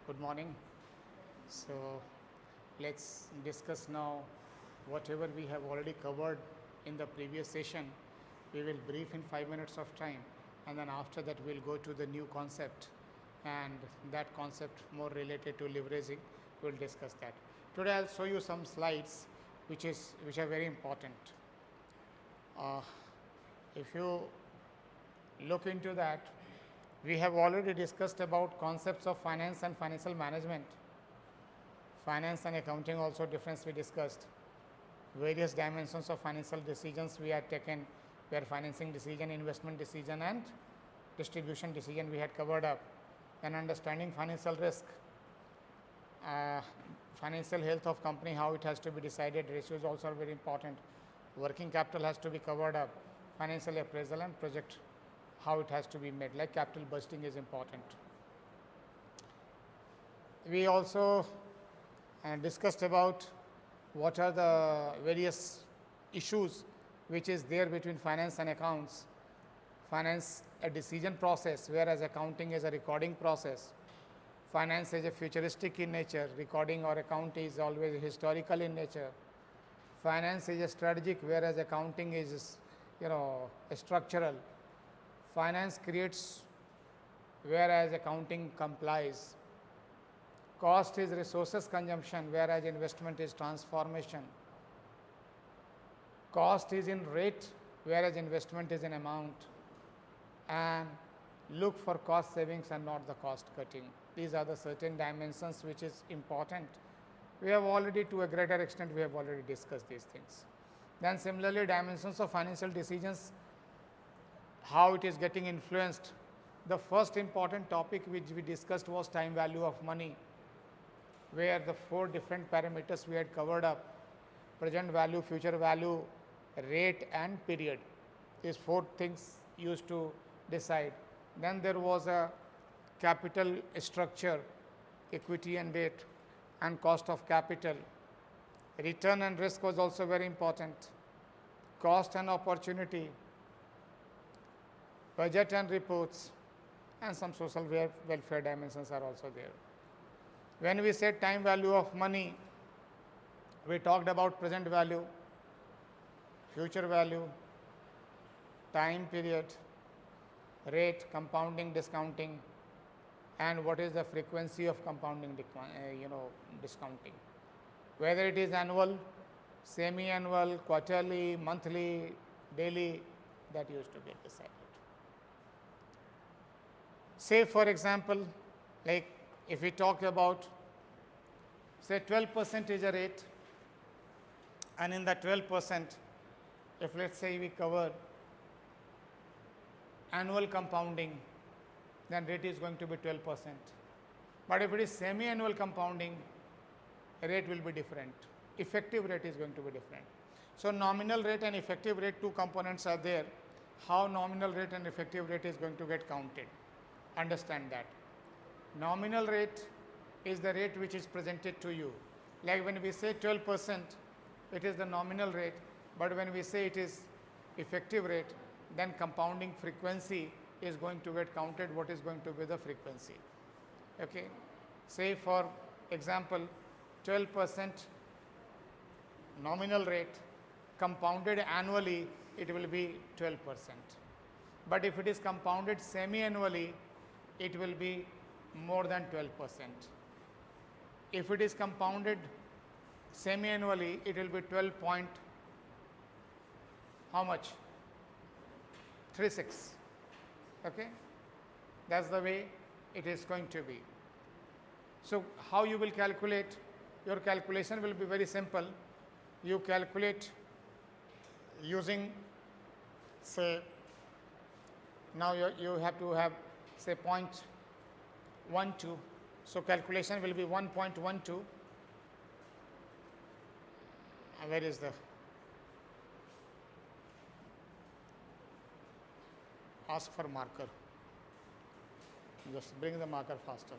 Good morning. So, let us discuss now whatever we have already covered in the previous session. We will brief in 5 minutes of time, and then after that we will go to the new concept, and that concept more related to leveraging, we will discuss that. Today I will show you some slides which are very important. If you look into that, we have already discussed about concepts of finance and financial management. Finance and accounting also difference we discussed. Various dimensions of financial decisions we had taken, where financing decision, investment decision and distribution decision we had covered up. And understanding financial risk, financial health of company, how it has to be decided, ratios also are very important. Working capital has to be covered up, financial appraisal and project, how it has to be made, like capital budgeting is important. We also discussed about what are the various issues which is there between finance and accounts. Finance a decision process, whereas accounting is a recording process. Finance is a futuristic in nature, recording or account is always historical in nature. Finance is a strategic, whereas accounting is structural. Finance creates, whereas accounting complies. Cost is resources consumption, whereas investment is transformation. Cost is in rate, whereas investment is in amount. And look for cost savings and not the cost cutting. These are the certain dimensions which is important. We have already, to a greater extent, we have already discussed these things. Then similarly, dimensions of financial decisions, how it is getting influenced. The first important topic which we discussed was time value of money, where the 4 different parameters we had covered up: present value, future value, rate and period. These 4 things used to decide. Then there was a capital structure, equity and debt and cost of capital. Return and risk was also very important. Cost and opportunity, budget and reports, and some social welfare dimensions are also there. When we said time value of money, we talked about present value, future value, time period, rate, compounding, discounting, and what is the frequency of compounding, discounting. Whether it is annual, semi-annual, quarterly, monthly, daily, that used to get decided. Say for example, like if we talk about, say 12% is a rate, and in that 12%, if let us say we cover annual compounding, then rate is going to be 12%. But if it is semi-annual compounding, rate will be different. Effective rate is going to be different. So nominal rate and effective rate, 2 components are there. How nominal rate and effective rate is going to get counted? Understand that. Nominal rate is the rate which is presented to you. Like when we say 12%, it is the nominal rate, but when we say it is effective rate, then compounding frequency is going to get counted. What is going to be the frequency? Okay. Say for example, 12% nominal rate, compounded annually, it will be 12%. But if it is compounded semi-annually, it will be more than 12%. If it is compounded semi-annually, it will be 12 point, how much? 36. Okay? That is the way it is going to be. So, how you will calculate? Your calculation will be very simple. You calculate using, say, now you have to have, say, 0.12. So, calculation will be 1.12. Where is the ask for marker? Just bring the marker faster.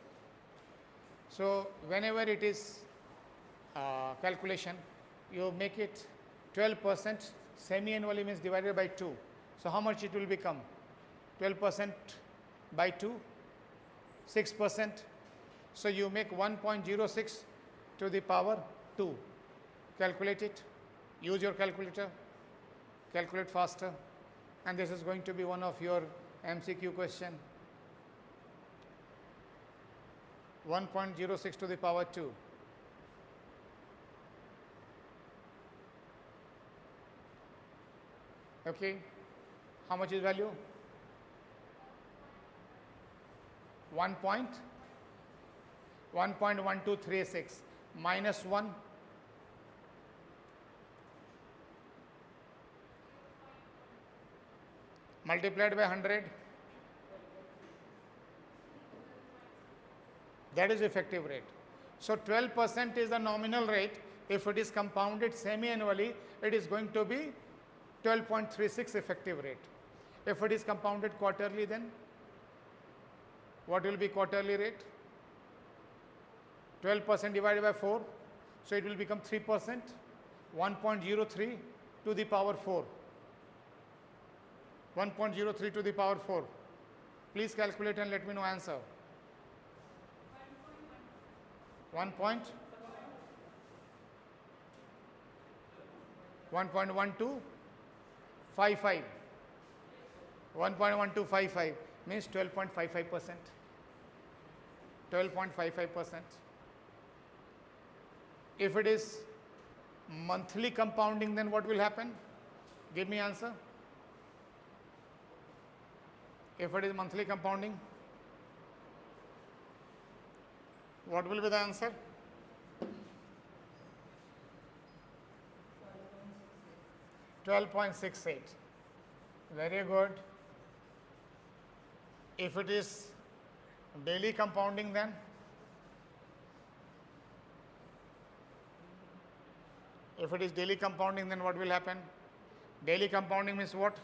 So, whenever it is calculation, you make it 12%, semi-annually means divided by 2. So, how much it will become? 12% by 2, 6%. So you make 1.06 to the power 2. Calculate it. Use your calculator. Calculate faster. And this is going to be one of your MCQ question. 1.06 to the power 2. Okay. How much is value? 1.1236 minus 1 multiplied by 100, that is effective rate. So 12% is the nominal rate. If it is compounded semi-annually, it is going to be 12.36 effective rate. If it is compounded quarterly, then what will be quarterly rate? 12% divided by 4, so it will become 3%, 1.03 to the power 4. 1.03 to the power 4. Please calculate and let me know answer. 1.1255. 1.1255 means 12.55%. 12.55%. If it is monthly compounding, then what will happen? Give me answer. If it is monthly compounding, what will be the answer? 12.68. Very good. If it is daily compounding, then what will happen? Daily compounding means what?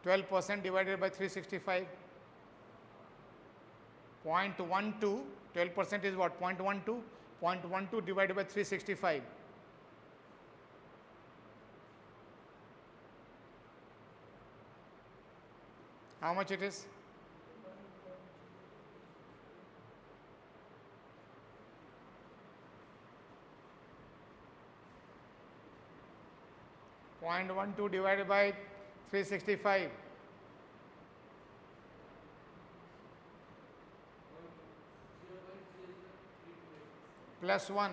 12% divided by 365. 0.12. 12% is what? 0.12. 0.12 divided by 365. How much it is? 0.12 divided by 365. Plus 1.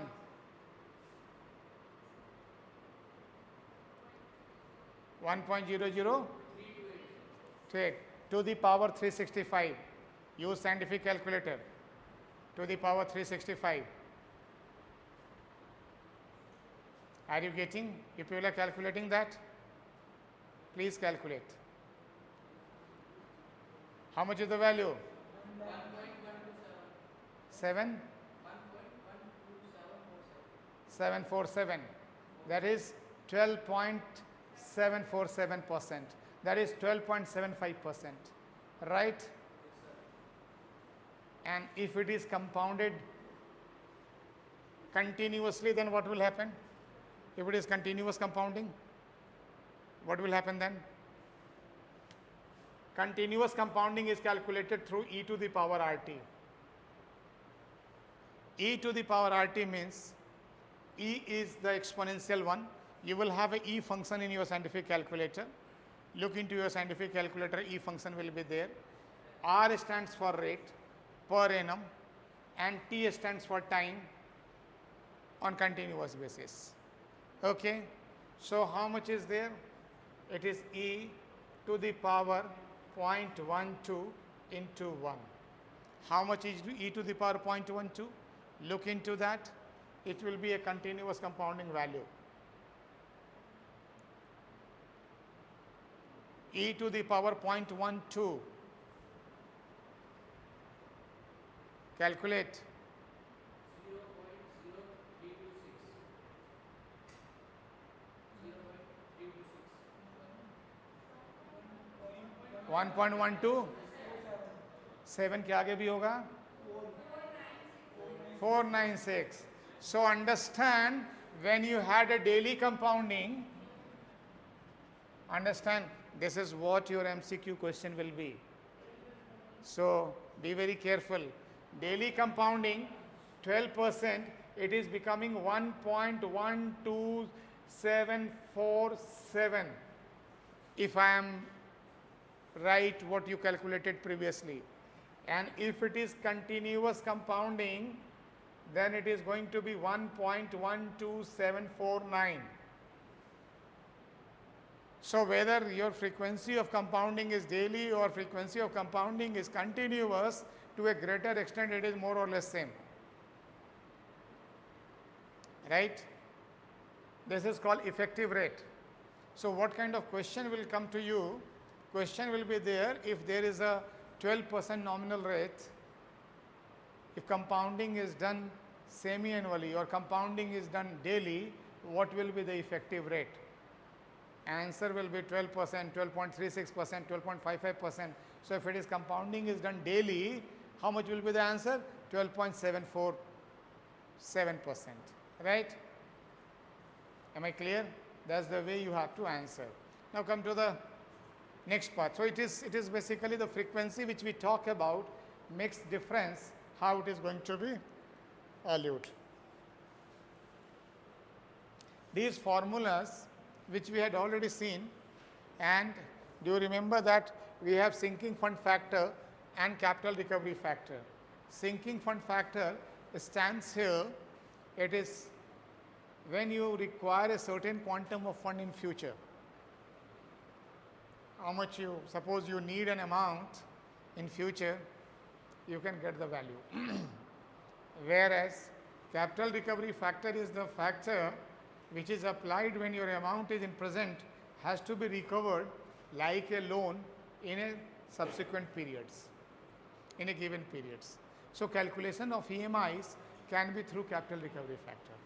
1.0038 to the power 365. Use scientific calculator. To the power 365. Are you getting? If you are calculating that, please calculate. How much is the value? 7? 747. That is 12.747%. That is 12.75%. Right? And if it is compounded continuously, then what will happen? If it is continuous compounding, what will happen then? Continuous compounding is calculated through e to the power RT. E to the power RT means e is the exponential one. You will have a e function in your scientific calculator. Look into your scientific calculator, e function will be there. R stands for rate per annum and T stands for time on continuous basis. Okay. So how much is there? It is e to the power 0.12 into 1. How much is e to the power 0.12? Look into that. It will be a continuous compounding value. E to the power 0.12. Calculate. 1.12. 7 के आगे भी होगा 496. So understand, when you had a daily compounding, understand this is what your MCQ question will be. So be very careful. Daily compounding, 12%, it is becoming 1.12747 if I am right what you calculated previously. And if it is continuous compounding, then it is going to be 1.12749. So whether your frequency of compounding is daily or frequency of compounding is continuous, to a greater extent it is more or less same. Right? This is called effective rate. So what kind of question will come to you? Question will be there if there is a 12% nominal rate, if compounding is done semi-annually or compounding is done daily, what will be the effective rate? Answer will be 12%, 12.36%, 12.55%. So if it is compounding is done daily, how much will be the answer? 12.747%. Right? Am I clear? That's the way you have to answer. Now come to the next part. So it is basically the frequency which we talk about makes difference how it is going to be valued. These formulas which we had already seen, and do you remember that we have sinking fund factor and capital recovery factor. Sinking fund factor stands here, it is when you require a certain quantum of fund in future. How much you, suppose you need an amount in future, you can get the value. Whereas capital recovery factor is the factor which is applied when your amount is in present has to be recovered like a loan in a subsequent periods, in a given periods. So calculation of EMIs can be through capital recovery factor.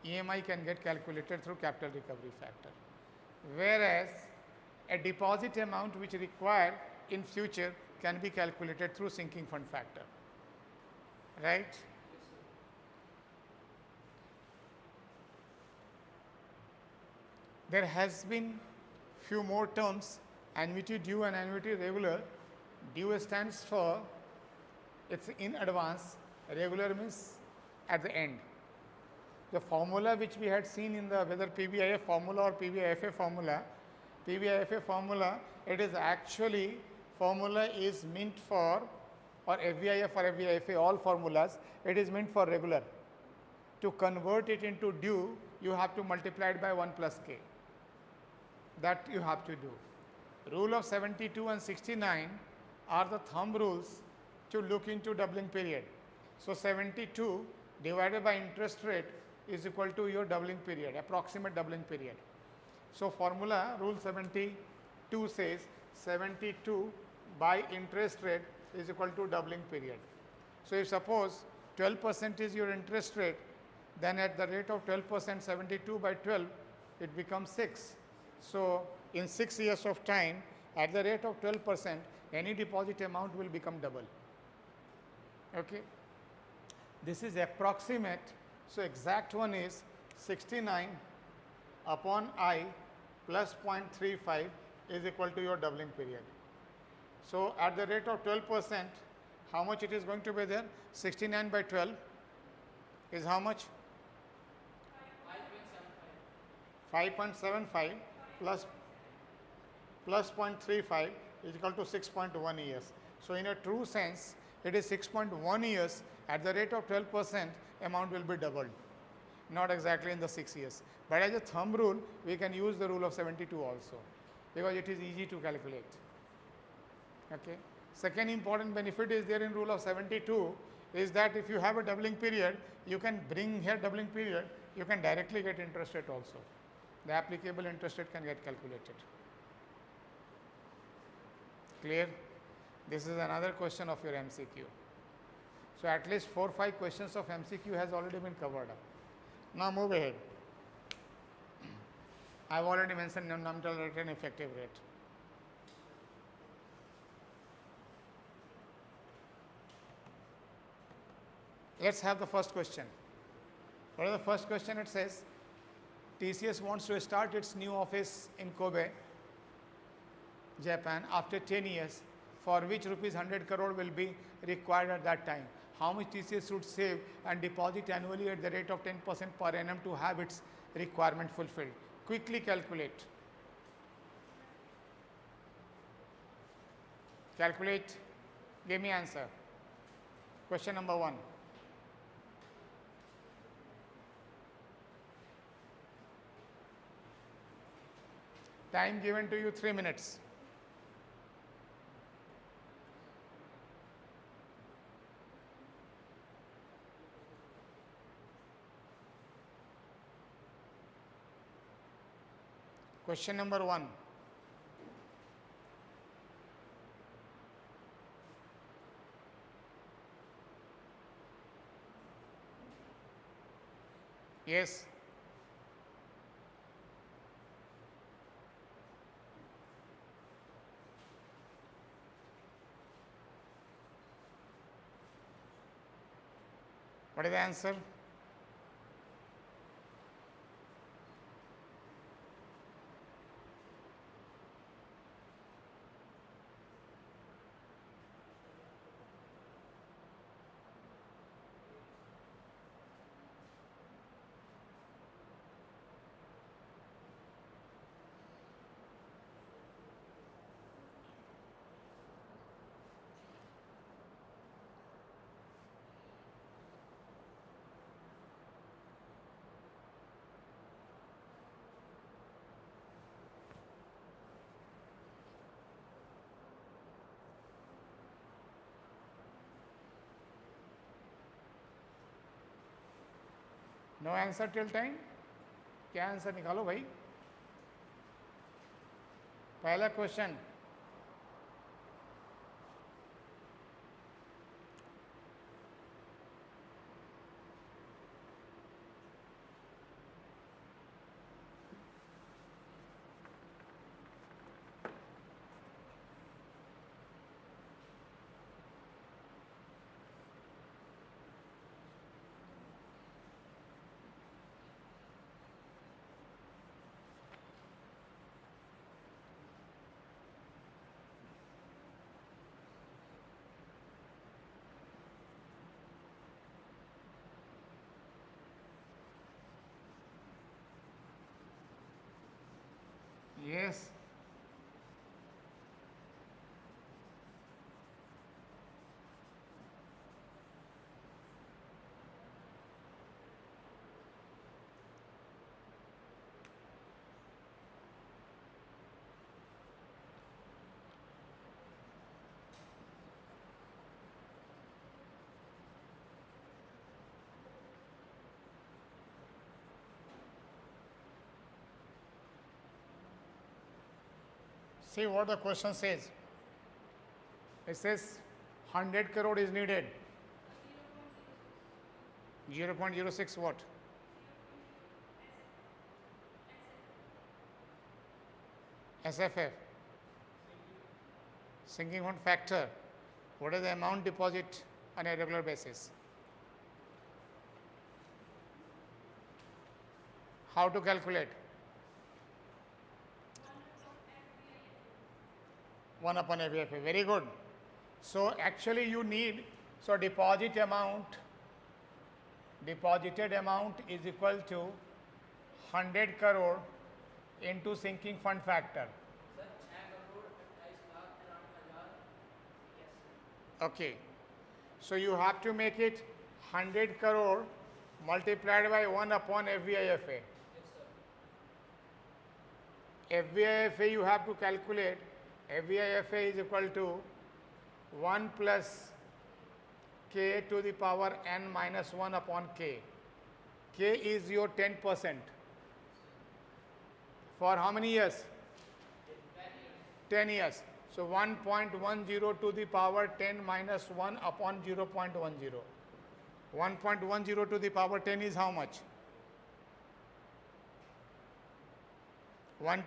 EMI can get calculated through capital recovery factor. Whereas a deposit amount which required in future can be calculated through sinking fund factor. Right? There has been few more terms, annuity due and annuity regular. Due stands for it's in advance, regular means at the end. The formula which we had seen in the whether PBIF formula or PBIFA formula, it is actually formula is meant for, or FBIF or FBIFA, all formulas, it is meant for regular. To convert it into due, you have to multiply it by 1 plus k. That you have to do. Rule of 72 and 69 are the thumb rules to look into doubling period. So 72 divided by interest rate is equal to your doubling period, approximate doubling period. So formula rule 72 says 72 by interest rate is equal to doubling period. So if suppose 12% is your interest rate, then at the rate of 12%, 72 by 12, it becomes 6. So in 6 years of time, at the rate of 12%, any deposit amount will become double. Okay. This is approximate. So exact one is 69 upon I plus 0.35 is equal to your doubling period. So at the rate of 12%, how much it is going to be there? 69 by 12 is how much? 5.75 plus 0.35 is equal to 6.1 years. So in a true sense, it is 6.1 years. At the rate of 12%, amount will be doubled. Not exactly in the 6 years. But as a thumb rule, we can use the rule of 72 also, because it is easy to calculate. Okay. Second important benefit is there in rule of 72 is that if you have a doubling period, you can bring here doubling period, you can directly get interest rate also. The applicable interest rate can get calculated. Clear? This is another question of your MCQ. So at least 4 or 5 questions of MCQ has already been covered up. Now move ahead. I have already mentioned nominal rate and effective rate. Let's have the first question. What is the first question? It says, TCS wants to start its new office in Kobe, Japan after 10 years, for which rupees 100 crore will be required at that time. how much TCS should save and deposit annually at the rate of 10% per annum to have its requirement fulfilled. Quickly calculate. Calculate, give me answer. Question number 1. Time given to you 3 minutes. Question number 1. Yes. What is the answer? No answer till time. क्या answer निकालो भाई. पहला question, yes. See what the question says. It says 100 crore is needed. 0.06 what? SFF. Sinking fund factor. What is the amount deposit on a regular basis? How to calculate? 1 upon FVFA. Very good. So actually you need, so deposited amount is equal to 100 crore into sinking fund factor. Okay. So you have to make it 100 crore multiplied by 1 upon FVIFA. FVIFA you have to calculate. FVIFA is equal to 1 plus k to the power n minus 1 upon k. K is your 10%. For how many years? 10 years. So 1.10 to the power 10 minus 1 upon 0.10. 1.10 to the power 10 is how much? 1.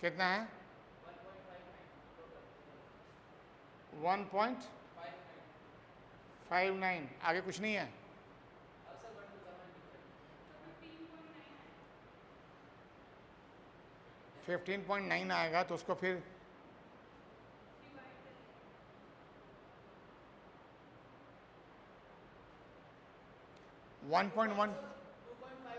कितना है? 1.59. आगे कुछ नहीं है? 15.9 आएगा तो उसको फिर 1.1 2.59 आ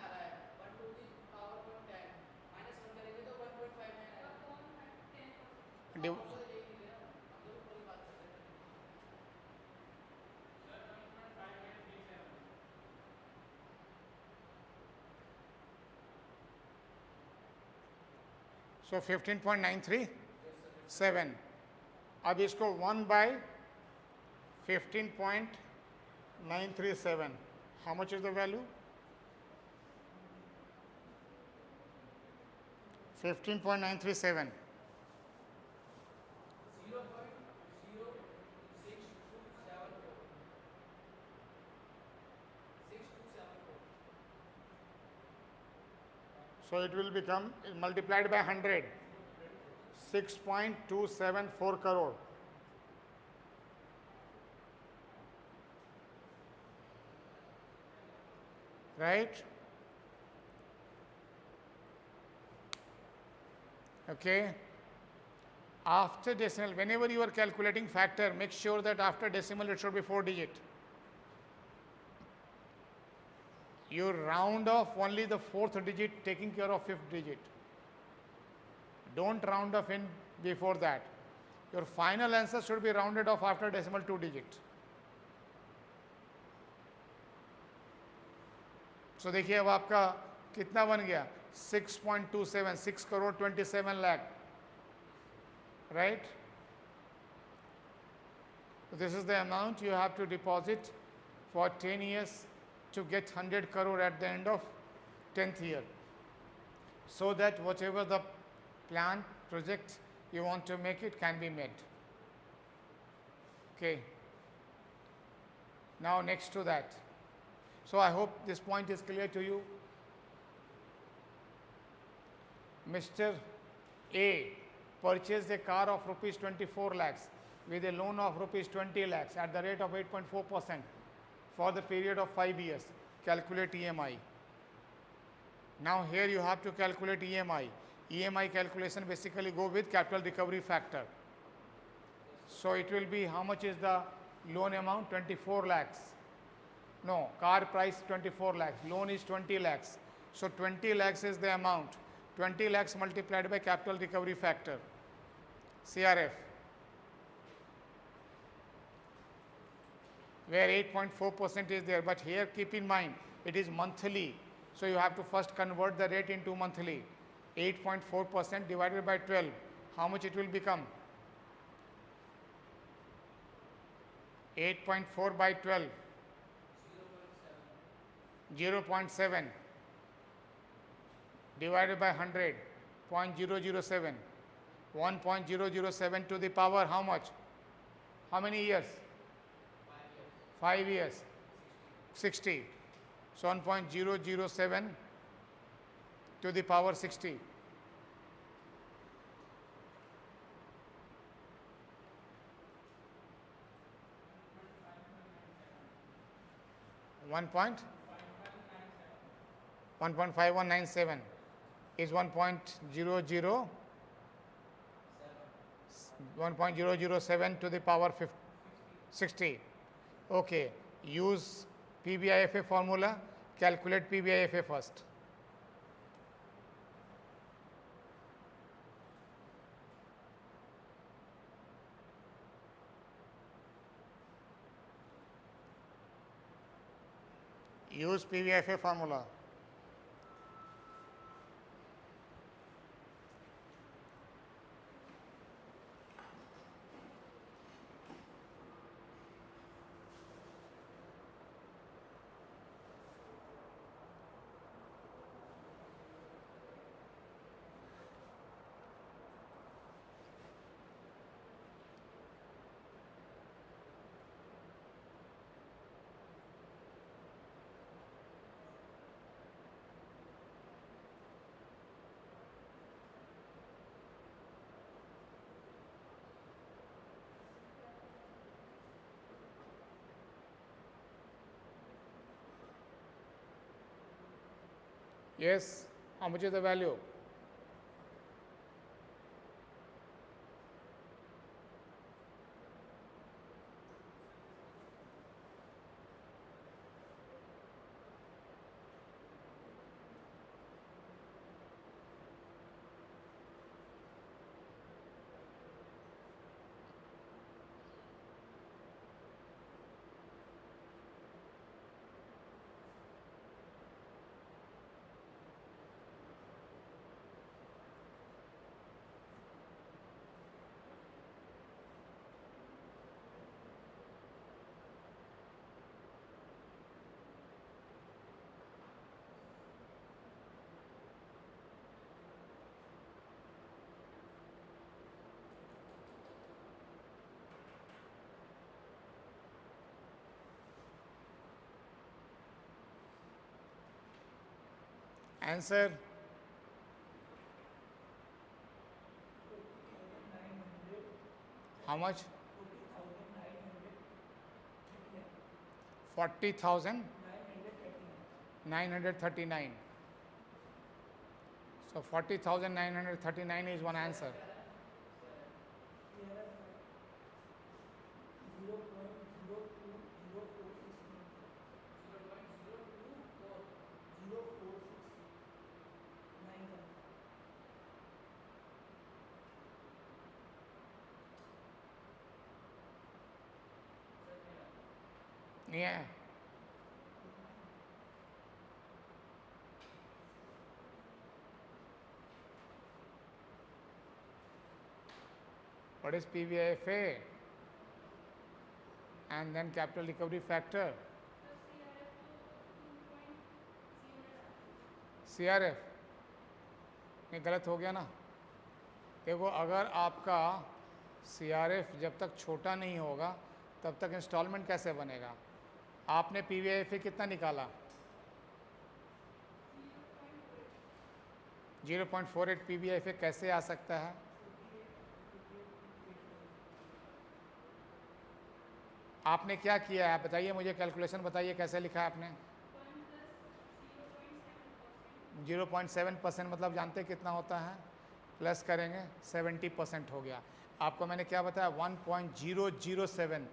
रहा है, 1 to the power 10 माइनस 1 करेंगे तो 1.59 आएगा। div- हम तो देख ही रहे हैं, हम तो ऊपर की बात कर रहे हैं। so 15.937. अब इसको 1 by 15.937. How much is the value? 15.937. 0.06274. So it will become multiplied by 100. 6.274 crore. Right? Okay. After decimal, whenever you are calculating factor, make sure that after decimal it should be 4 digit. You round off only the 4th digit, taking care of 5th digit. Don't round off in before that. Your final answer should be rounded off after decimal 2 digit. So देखिए अब आपका कितना बन गया 6.27, 6 crore 27 lakh, right? So this is the amount you have to deposit for 10 years to get 100 crore at the end of 10th year, so that whatever the plan project you want to make it can be met. Okay. Now next to that. So I hope this point is clear to you. Mr. A purchased a car of rupees 24 lakhs with a loan of rupees 20 lakhs at the rate of 8.4% for the period of 5 years. Calculate EMI. Now here you have to calculate EMI. EMI calculation basically go with capital recovery factor. So it will be, how much is the loan amount? 24 lakhs. No, car price 24 lakhs, loan is 20 lakhs. So 20 lakhs is the amount. 20 lakhs multiplied by capital recovery factor, CRF, where 8.4% is there. But here keep in mind, it is monthly. So you have to first convert the rate into monthly. 8.4% divided by 12. How much it will become? 8.4 by 12. 0.7 divided by 100, 0.007. 1.007 to the power how much? How many years? 5 years. 60. So 1.007 to the power 60. One point 1.5197 is 1.007 to the power 60. Okay, use PBIFA formula, calculate PBIFA first. Use PBIFA formula. Yes, how much is the value? Answer. How much? 40,939. So 40,939 is one answer. Yeah. What is PVIFA? And then capital recovery factor. CRF नहीं गलत हो गया ना. देखो अगर आपका CRF जब तक छोटा नहीं होगा तब तक इंस्टॉलमेंट कैसे बनेगा. आपने PVIFA कितना निकाला? 0.48 PVIFA कैसे आ सकता है? आपने क्या किया है बताइए मुझे, कैलकुलेशन बताइए कैसे लिखा है आपने. 0.7% मतलब जानते हैं कितना होता है? प्लस करेंगे 70% हो गया. आपको मैंने क्या बताया? 1.007.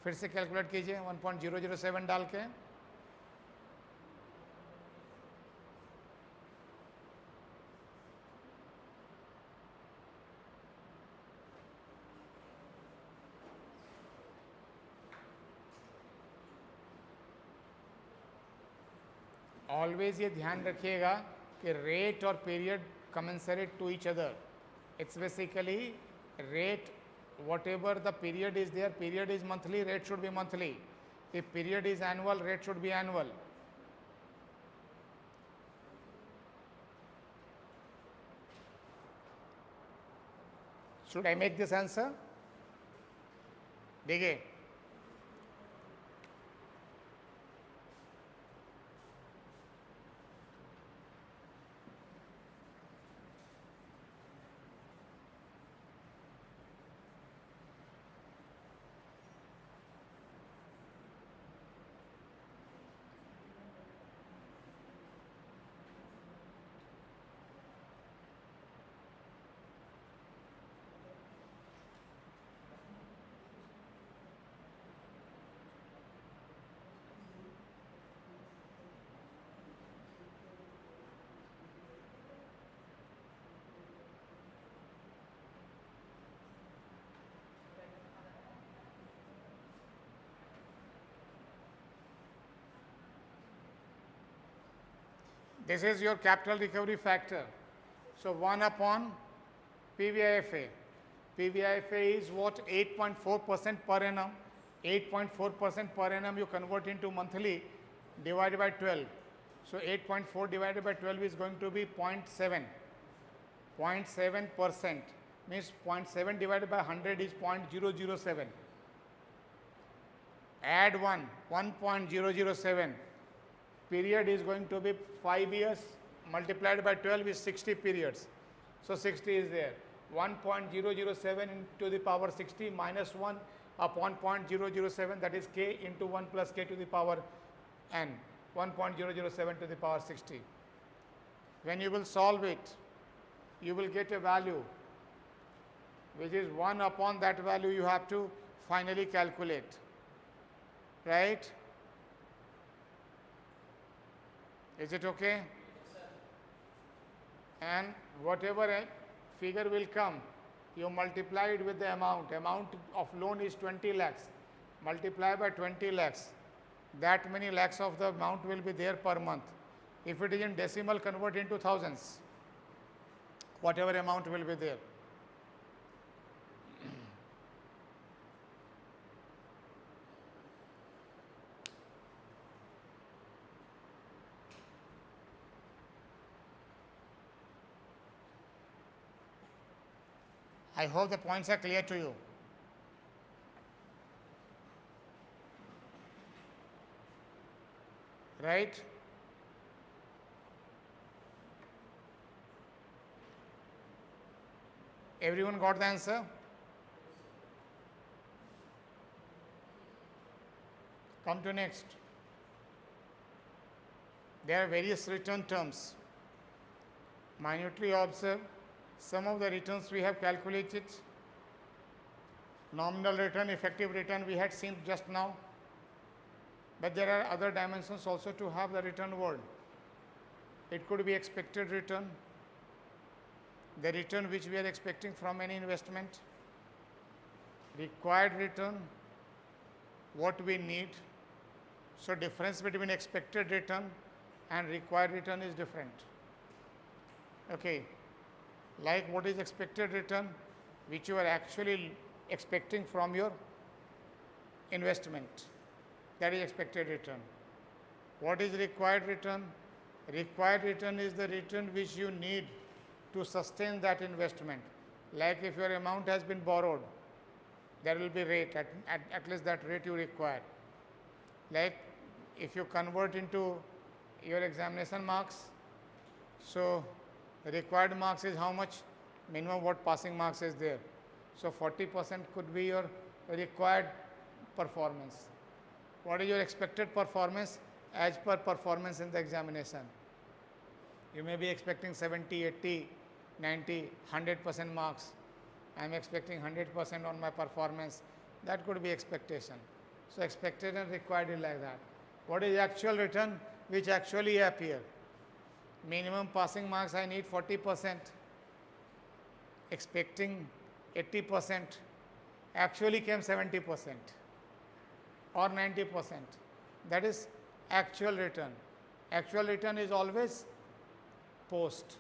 फिर से कैलकुलेट कीजिए 1.007 डाल के. ऑलवेज ये ध्यान रखिएगा कि रेट और period commensurate to each other. It's basically rate, whatever the period is there, period is monthly, rate should be monthly. If period is annual, rate should be annual. Should I make this answer? देखिए this is your capital recovery factor. So 1 upon PVIFA. PVIFA is what? 8.4% per annum. 8.4% per annum you convert into monthly divided by 12. So 8.4 divided by 12 is going to be 0.7. 0.7% means 0.7 divided by 100 is 0.007. Add 1.007. Period is going to be 5 years, multiplied by 12 is 60 periods. So 60 is there. 1.007 into the power 60 minus 1 upon 0.007, that is k into 1 plus k to the power n. 1.007 to the power 60. When you will solve it, you will get a value which is 1 upon that value you have to finally calculate, right? Is it okay? And whatever a figure will come, you multiply it with the amount. Amount of loan is 20 lakhs. Multiply by 20 lakhs. That many lakhs of the amount will be there per month. If it is in decimal, convert into thousands. Whatever amount will be there. I hope the points are clear to you. Right? Everyone got the answer? Come to next. There are various return terms. Minutely observe some of the returns we have calculated. Nominal return, effective return we had seen just now. But there are other dimensions also to have the return word. It could be expected return, the return which we are expecting from any investment, required return, what we need. So difference between expected return and required return is different. Okay, like what is expected return, which you are actually expecting from your investment, that is expected return. What is required return? Required return is the return which you need to sustain that investment. Like if your amount has been borrowed, there will be rate, at least that rate you require. Like if you convert into your examination marks, so required marks is how much? Minimum what passing marks is there. So 40% could be your required performance. What is your expected performance? As per performance in the examination. You may be expecting 70, 80, 90, 100% marks. I am expecting 100% on my performance. That could be expectation. So expected and required is like that. What is actual return? Which actually appear. Minimum passing marks I need 40%. Expecting 80%. Actually came 70% or 90%. That is actual return. Actual return is always post,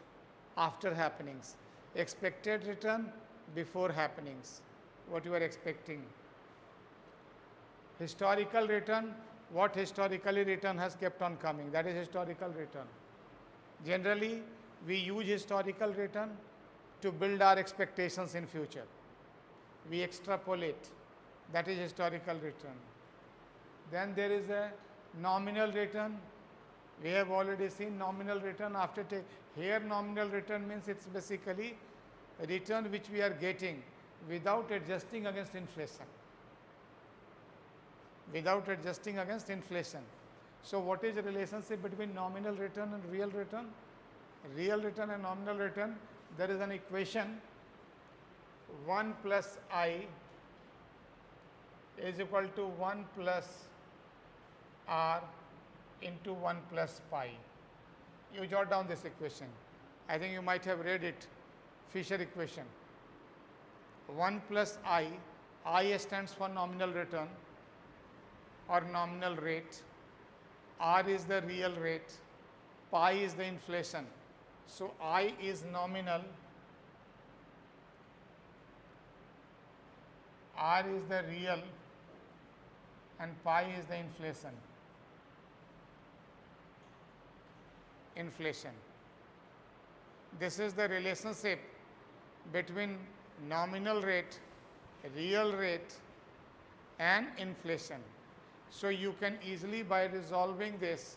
after happenings. Expected return before happenings, what you are expecting. Historical return, what historically return has kept on coming, that is historical return. Generally, we use historical return to build our expectations in future. We extrapolate, that is historical return. Then there is a nominal return. We have already seen nominal return after here nominal return means it's basically a return which we are getting without adjusting against inflation. Without adjusting against inflation. So what is the relationship between nominal return and real return? Real return and nominal return, there is an equation 1 plus I is equal to 1 plus R into 1 plus pi. You jot down this equation. I think you might have read it, Fisher equation. 1 plus I stands for nominal return or nominal rate. R is the real rate, pi is the inflation. So I is nominal, R is the real, and pi is the inflation. This is the relationship between nominal rate, real rate, and inflation. So you can easily, by resolving this,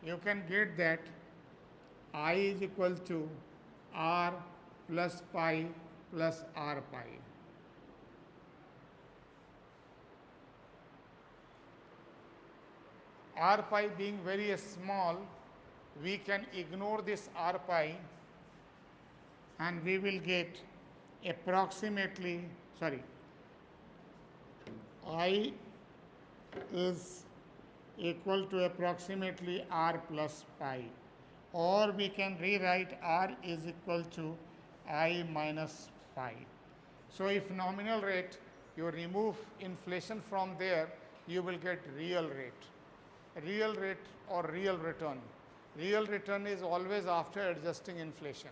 you can get that I is equal to R plus pi plus R pi. R pi being very small, we can ignore this R pi and we will get approximately, I is equal to approximately R plus pi, or we can rewrite R is equal to I minus pi. So if nominal rate, you remove inflation from there, you will get real rate. Real rate or real return. Real return is always after adjusting inflation.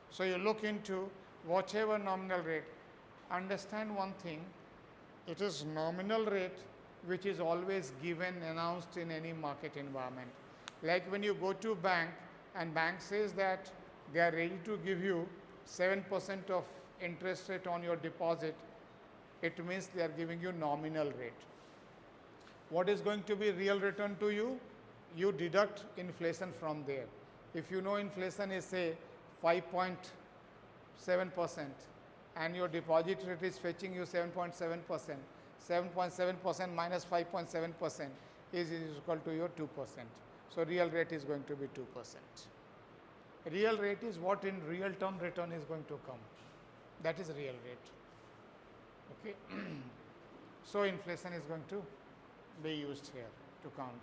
So you look into whatever nominal rate, understand one thing, it is nominal rate which is always given, announced in any market environment. Like when you go to bank and bank says that they are ready to give you 7% of interest rate on your deposit, it means they are giving you nominal rate. What is going to be real return to you? You deduct inflation from there. If you know inflation is say 5.6 7% and your deposit rate is fetching you 7.7%. 7.7% minus 5.7% is equal to your 2%. So real rate is going to be 2%. Real rate is what in real term return is going to come. That is real rate. Okay. So inflation is going to be used here to count.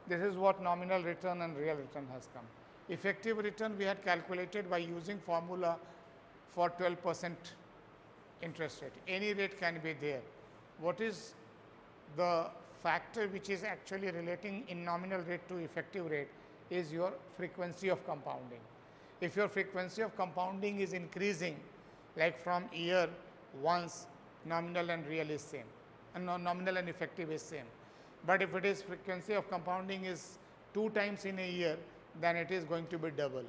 This is what nominal return and real return has come. Effective return we had calculated by using formula for 12% interest rate. Any rate can be there. What is the factor which is actually relating in nominal rate to effective rate is your frequency of compounding. If your frequency of compounding is increasing, like from year once, nominal and real is same, and nominal and effective is same. But if it is frequency of compounding is 2 times in a year, then it is going to be double.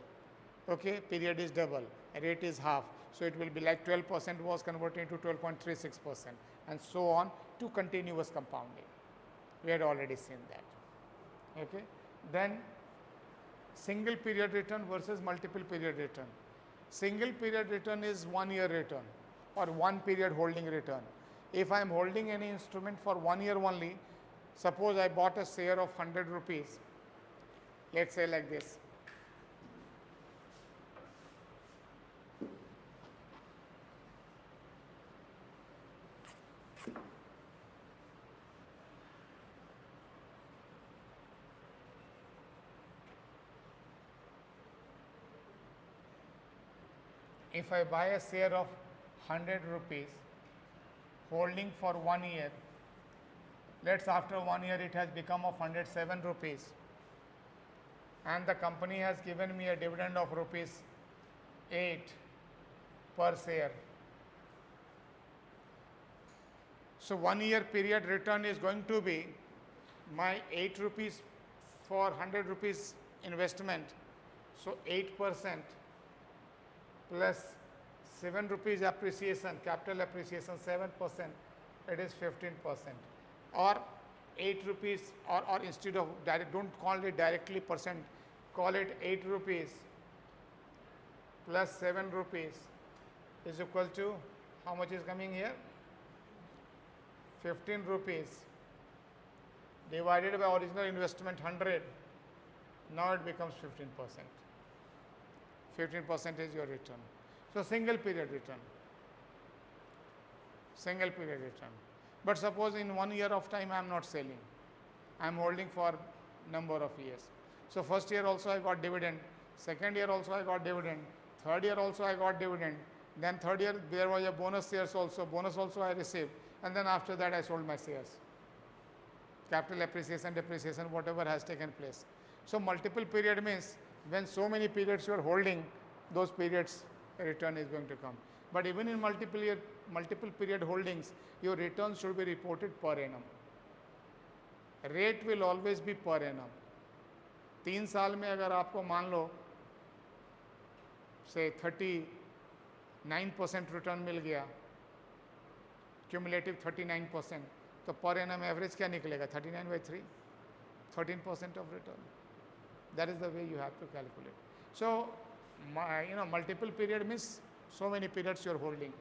Okay, period is double, rate is half. So it will be like 12% was converted into 12.36% and so on to continuous compounding. We had already seen that. Okay. Then single period return versus multiple period return. Single period return is 1 year return or 1 period holding return. If I am holding any instrument for 1 year only, suppose I bought a share of 100 rupees, let's say like this. If I buy a share of 100 rupees holding for 1 year, let's after 1 year it has become of 107 rupees and the company has given me a dividend of rupees 8 per share. So 1 year period return is going to be my 8 rupees for 100 rupees investment. So 8% plus 7 rupees appreciation, capital appreciation 7%, it is 15%. Or 8 rupees or instead of direct, don't call it directly percent, call it 8 rupees plus 7 rupees is equal to how much is coming here? 15 rupees divided by original investment 100, now it becomes 15%. 15% is your return. So single period return. Single period return. But suppose in 1 year of time I am not selling, I am holding for number of years. So first year also I got dividend, second year also I got dividend, third year also I got dividend, then third year there was a bonus shares also, bonus also I received, and then after that I sold my shares. Capital appreciation, depreciation, whatever has taken place. So multiple period means when so many periods you are holding, those periods return is going to come. But even in multiple period holdings, your returns should be reported per annum. Rate will always be per annum. 3 साल में अगर आपको मान लो से 39% return मिल गया, cumulative 39%, तो per annum average क्या निकलेगा? 39/3, 13% of return. That is the way you have to calculate. So, multiple period means so many periods you are holding.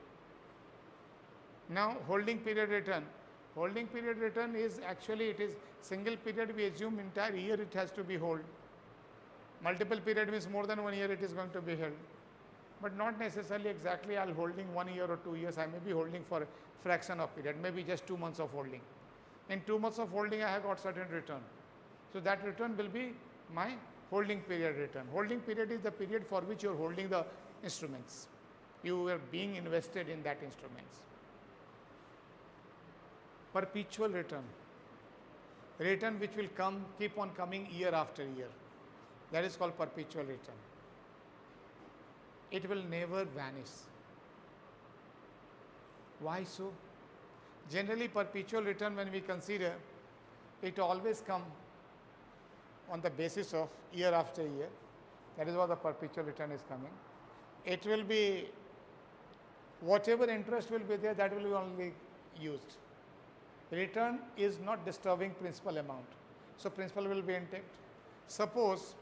Now, holding period return. Holding period return is actually, it is single period, we assume entire year it has to be held. Multiple period means more than 1 year it is going to be held. But not necessarily exactly I will holding 1 year or 2 years, I may be holding for a fraction of period, maybe just 2 months of holding. In 2 months of holding I have got certain return. So that return will be my holding period return. Holding period is the period for which you are holding the instruments. You are being invested in that instruments. Perpetual return. Return which will come, keep on coming year after year. That is called perpetual return. It will never vanish. Why so? Generally perpetual return when we consider, it always come on the basis of year after year. That is what the perpetual return is coming. It will be, whatever interest will be there, that will be only used. Return is not disturbing principal amount. So principal will be intact. Suppose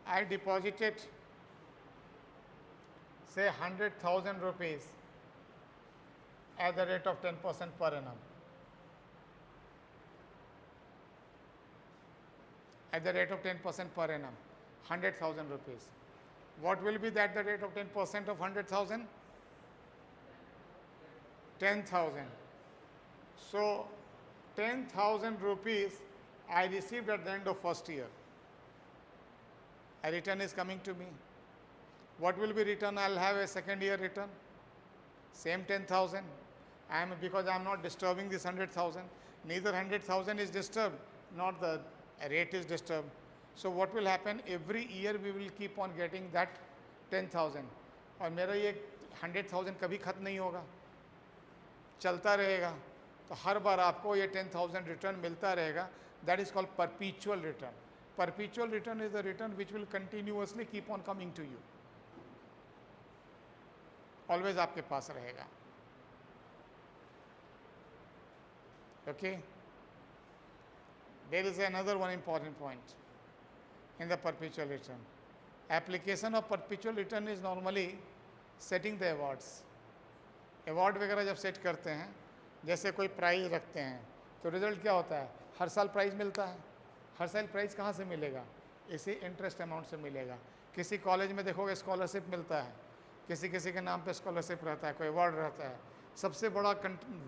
I deposited say 100,000 rupees at the rate of 10% per annum. At the rate of 10% per annum, 100,000 rupees. What will be that the rate of 10% of 100,000? 10,000. So 10,000 rupees I received at the end of first year. A return is coming to me. What will be return? I'll have a second year return. Same 10,000. Because I am not disturbing this 100,000. Neither 100,000 is disturbed, nor the rate is disturbed. So what will happen? Every year we will keep on getting that 10,000. और मेरा ये 100,000 कभी खत्म नहीं होगा, चलता रहेगा. तो हर बार आपको ये 10,000 रिटर्न मिलता रहेगा. That is called perpetual return. Perpetual return is the return which will continuously keep on coming to you. Always आपके पास रहेगा. Okay? There is another one important point in the perpetual return. Application of perpetual return is normally setting the awards. Award वगैरह जब set करते हैं, जैसे कोई price रखते हैं, तो रिजल्ट क्या होता है? हर साल प्राइज़ मिलता है. हर साल प्राइज़ कहाँ से मिलेगा? इसी इंटरेस्ट अमाउंट से मिलेगा. किसी कॉलेज में देखोगे स्कॉलरशिप मिलता है, किसी किसी के नाम पे स्कॉलरशिप रहता है, कोई अवार्ड रहता है. सबसे बड़ा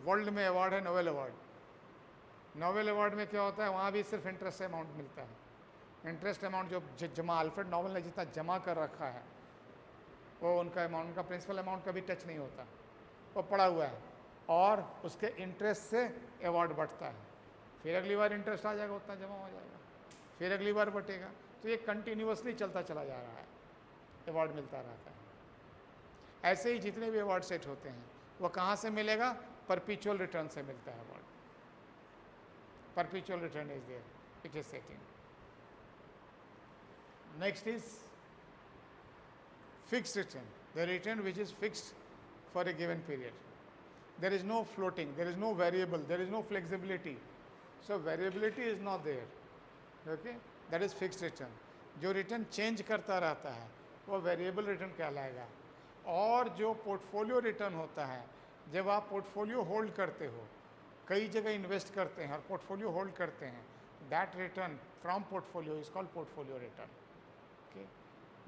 वर्ल्ड में अवार्ड है नोबेल अवार्ड. नोबेल अवार्ड में क्या होता है? वहाँ भी सिर्फ इंटरेस्ट अमाउंट मिलता है. इंटरेस्ट अमाउंट जो जमा अल्फ्रेड नोबेल ने जितना जमा कर रखा है, वो उनका अमाउंट, उनका प्रिंसिपल अमाउंट कभी टच नहीं होता, वो पड़ा हुआ है. और उसके इंटरेस्ट से अवार्ड बढ़ता है. फिर अगली बार इंटरेस्ट आ जाएगा, उतना जमा हो जाएगा, फिर अगली बार बढ़ेगा. तो ये कंटिन्यूअसली चलता चला जा रहा है, अवार्ड मिलता रहता है. ऐसे ही जितने भी अवार्ड सेट होते हैं, वो कहाँ से मिलेगा? परपेचुअल रिटर्न से मिलता है award. Perpetual return is there, it is setting. Next is fixed return, the return which is fixed for a given period. There is no floating, there is no variable, there is no flexibility. So variability is not there. Okay? That is fixed return. जो return change करता रहता है वो variable return कहलाएगा. और जो portfolio return होता है, जब आप पोर्टफोलियो होल्ड करते हो, कई जगह इन्वेस्ट करते हैं और पोर्टफोलियो होल्ड करते हैं, that return from portfolio is called portfolio return. Okay?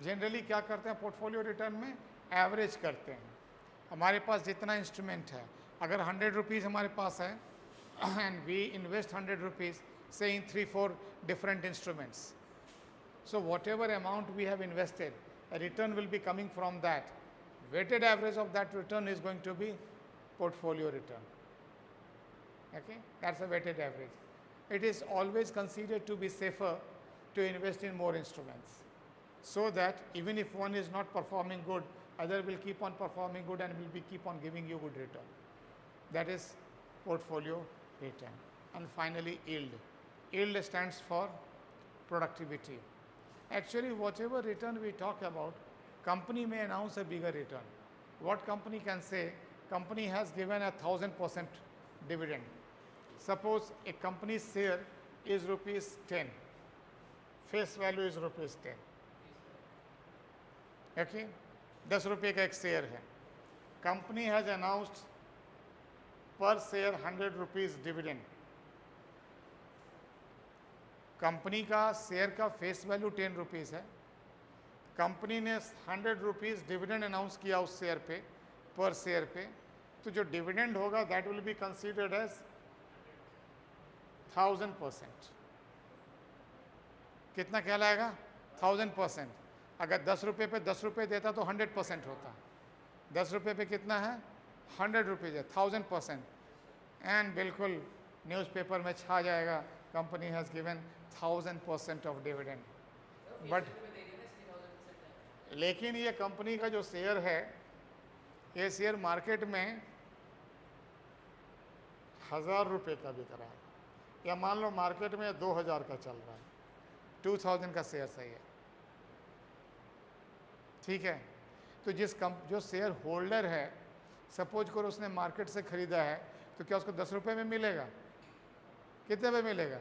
Generally क्या करते हैं पोर्टफोलियो रिटर्न में? एवरेज करते हैं. हमारे पास जितना इंस्ट्रूमेंट है, अगर 100 रुपीज़ हमारे पास है एंड वी इन्वेस्ट 100 रुपीज़ से इन 3-4 different instruments, so whatever amount we have invested, a return will be coming from that. Weighted average of that return is going to be portfolio return. Okay? That's a weighted average. It is always considered to be safer to invest in more instruments, so that even if one is not performing good, other will keep on performing good and will be keep on giving you good return. That is portfolio return. And finally, yield. Yield stands for productivity. Actually, whatever return we talk about, company may announce a bigger return. What company can say? Company has given 1,000% dividend. Suppose a company's share is rupees 10. Face value is rupees 10. Okay? 10 रुपये का एक share है. Company has announced पर share 100 rupees dividend. Company का share का face value 10 rupees है. Company ने 100 rupees dividend announce किया उस शेयर पे, पर शेयर पे. तो जो डिविडेंड होगा that will be considered as 1000%. कितना कहलाएगा? 1000%. अगर 10 रुपये पे 10 रुपये देता तो 100% होता. 10 रुपये पे कितना है? 100 रुपीज़ है, 1000%. एंड बिल्कुल न्यूज़पेपर में छा जाएगा, company has given 1000% of dividend. But लेकिन ये कंपनी का जो शेयर है, ये शेयर मार्केट में 1000 रुपये का बिक रहा है, या मान लो मार्केट में 2000 का चल रहा है, 2000 का शेयर सही है. ठीक है? तो जो शेयर होल्डर है, सपोज करो उसने मार्केट से ख़रीदा है, तो क्या उसको 10 रुपये में मिलेगा? कितने में मिलेगा?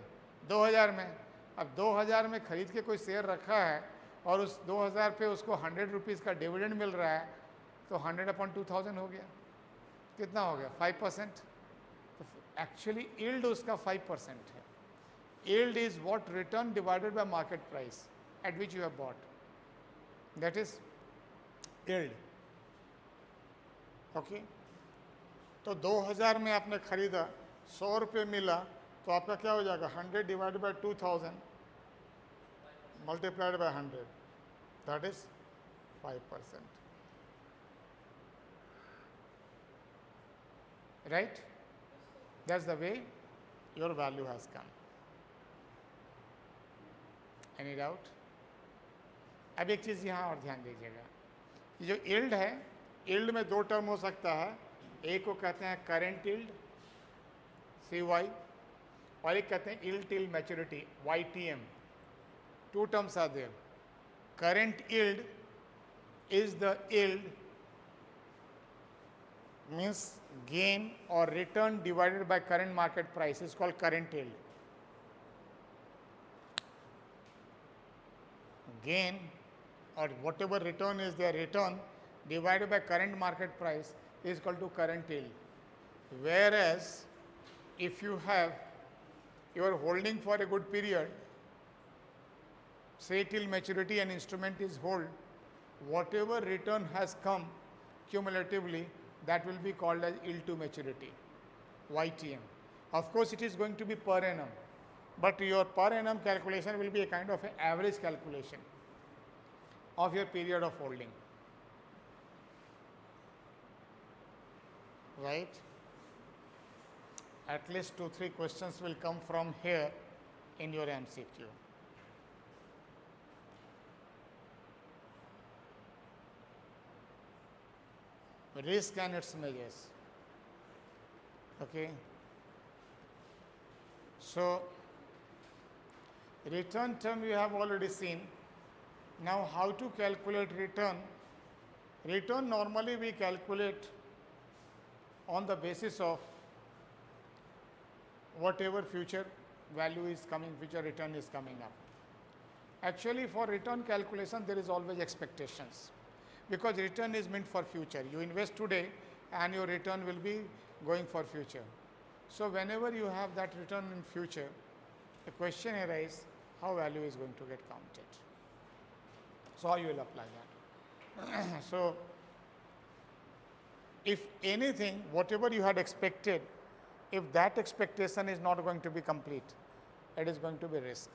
2000 में. अब 2000 में ख़रीद के कोई शेयर रखा है और उस 2000 पे उसको 100 रुपीज़ का डिविडेंड मिल रहा है, तो 100/2000 हो गया, कितना हो गया 5%. तो एक्चुअली यील्ड उसका 5% है. Yield is what return divided by market price at which you have bought. That is yield. Okay. तो 2000 में आपने खरीदा, 100 रुपये मिला, तो आपका क्या हो जाएगा 100 divided by 2000 multiplied by 100, that is 5%. Right? That's the way your value has come. Any doubt? अब एक चीज़ यहाँ और ध्यान दीजिएगा, ये जो यील्ड है, यील्ड में दो टर्म हो सकता है. एक को कहते हैं करंट यील्ड CY, और एक कहते हैं yield till maturity YTM. Two terms are there. Current yield is the yield, means gain or return divided by current market price is called current yield. Gain or whatever return is their return divided by current market price is equal to current yield. Whereas if you are holding for a good period, say till maturity, and instrument is hold, whatever return has come cumulatively, that will be called as yield to maturity, YTM. Of course, it is going to be per annum, but your per annum calculation will be a kind of an average calculation of your period of holding. Right? At least 2-3 questions will come from here in your MCQ. Risk and its measures. Okay. So, return term you have already seen. Now, how to calculate return? Return normally we calculate on the basis of whatever future value is coming, future return is coming up. Actually, for return calculation, there is always expectations, because return is meant for future. You invest today and your return will be going for future. So, whenever you have that return in future, the question arises how value is going to get counted. So, how you will apply that? So, if anything, whatever you had expected, if that expectation is not going to be complete, it is going to be risk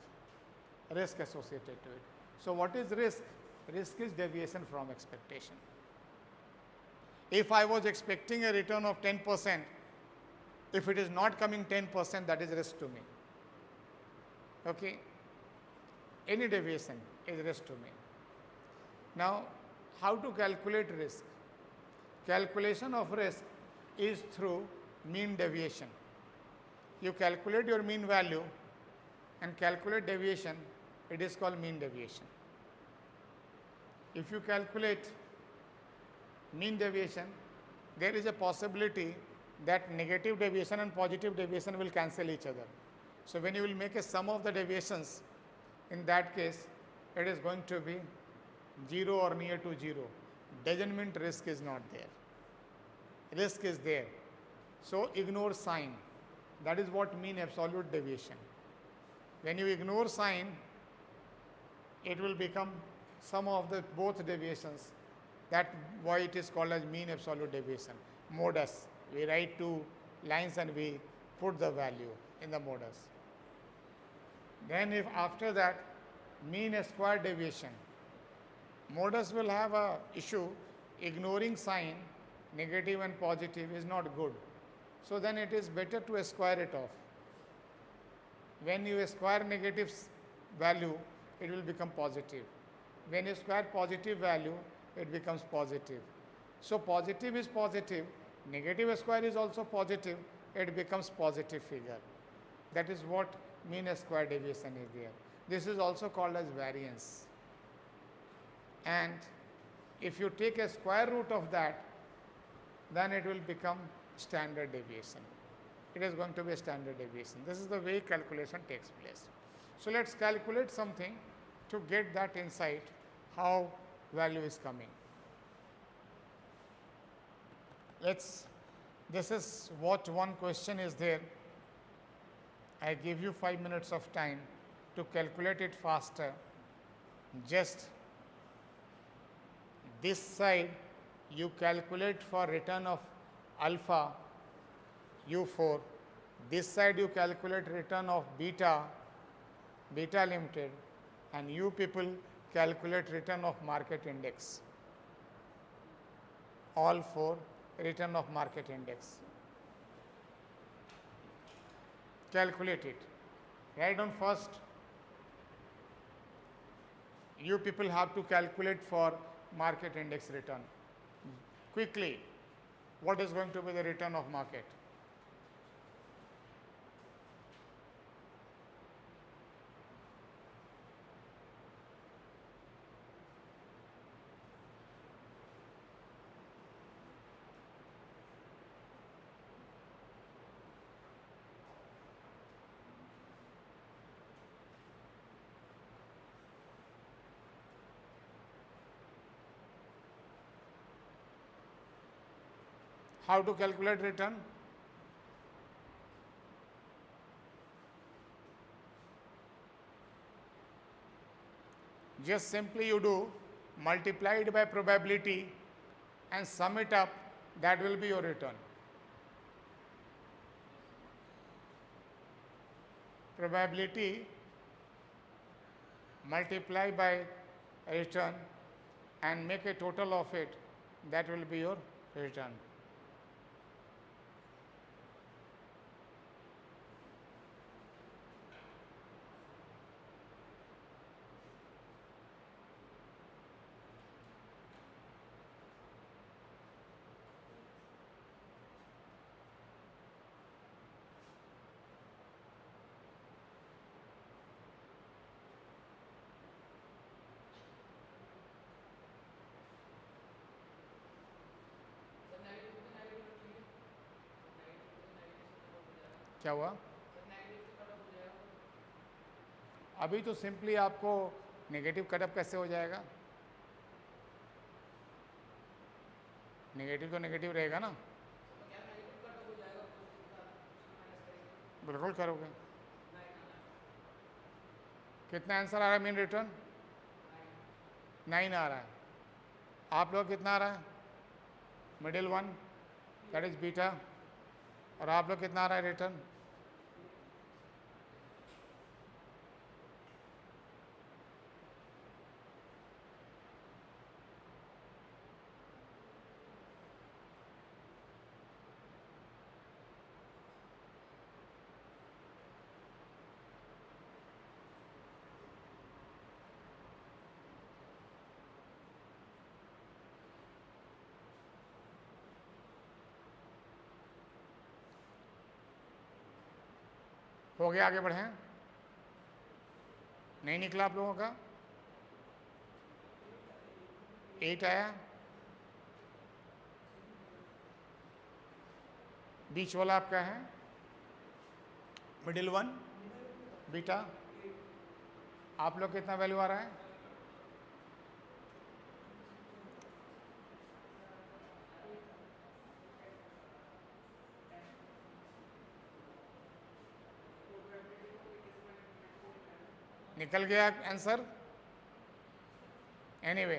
associated to it. So, what is risk? Risk is deviation from expectation. If I was expecting a return of 10%, if it is not coming 10%, that is risk to me. Okay? Any deviation is risk to me. Now, how to calculate risk? Calculation of risk is through mean deviation. You calculate your mean value and calculate deviation, it is called mean deviation. If you calculate mean deviation, there is a possibility that negative deviation and positive deviation will cancel each other. So, when you will make a sum of the deviations, in that case, it is going to be 0 or near to 0. Doesn't mean risk is not there. Risk is there. So, ignore sign. That is what mean absolute deviation. When you ignore sign, it will become sum of the both deviations. That why it is called as mean absolute deviation. Modus. We write two lines and we put the value in the modus. Then if after that mean square deviation, modus will have a issue. Ignoring sign, negative and positive, is not good. So, then it is better to square it off. When you square negative value, it will become positive. When you square positive value, it becomes positive. So, positive is positive, negative square is also positive, it becomes positive figure. That is what mean square deviation is there. This is also called as variance. And if you take a square root of that, then it will become standard deviation. It is going to be a standard deviation. This is the way calculation takes place. So, let us calculate something to get that insight how value is coming. This is what one question is there. I give you 5 minutes of time to calculate it faster. Just this side you calculate for return of alpha U4, this side you calculate return of beta limited, and you people calculate return of market index, all for return of market index. Calculate it. Write down first. You people have to calculate for market index return. Quickly, what is going to be the return of market? How to calculate return? Just simply you do multiplied by probability and sum it up, that will be your return. Probability multiply by return and make a total of it, that will be your return. Sir negative तो negative रखेंगे, negative तो negative से cut off हो जाएगा। क्या हुआ? Sir negative से cut off हो जाएगा। अभी तो सिंपली आपको नेगेटिव कटअप कैसे हो जाएगा? नेगेटिव तो नेगेटिव रहेगा ना? तो क्या नेगेटिव कट ऑफ हो जाएगा, पॉजिटिव का उसमें माइनस करेंगे। बिल्कुल करोगे। 9 आना, कितना आंसर आ रहा है मीन रिटर्न? 9 आ रहा है। आप लोग कितना आ रहा है? Middle one, that is beta. और आप लोग कितना आ रहा है रिटर्न? हो गया, आगे बढ़ें। नहीं निकला आप लोगों का? 8 आया। बीच वाला आपका है मिडिल वन बीटा। आप लोग कितना वैल्यू आ रहा है? निकल गया answer? Anyway,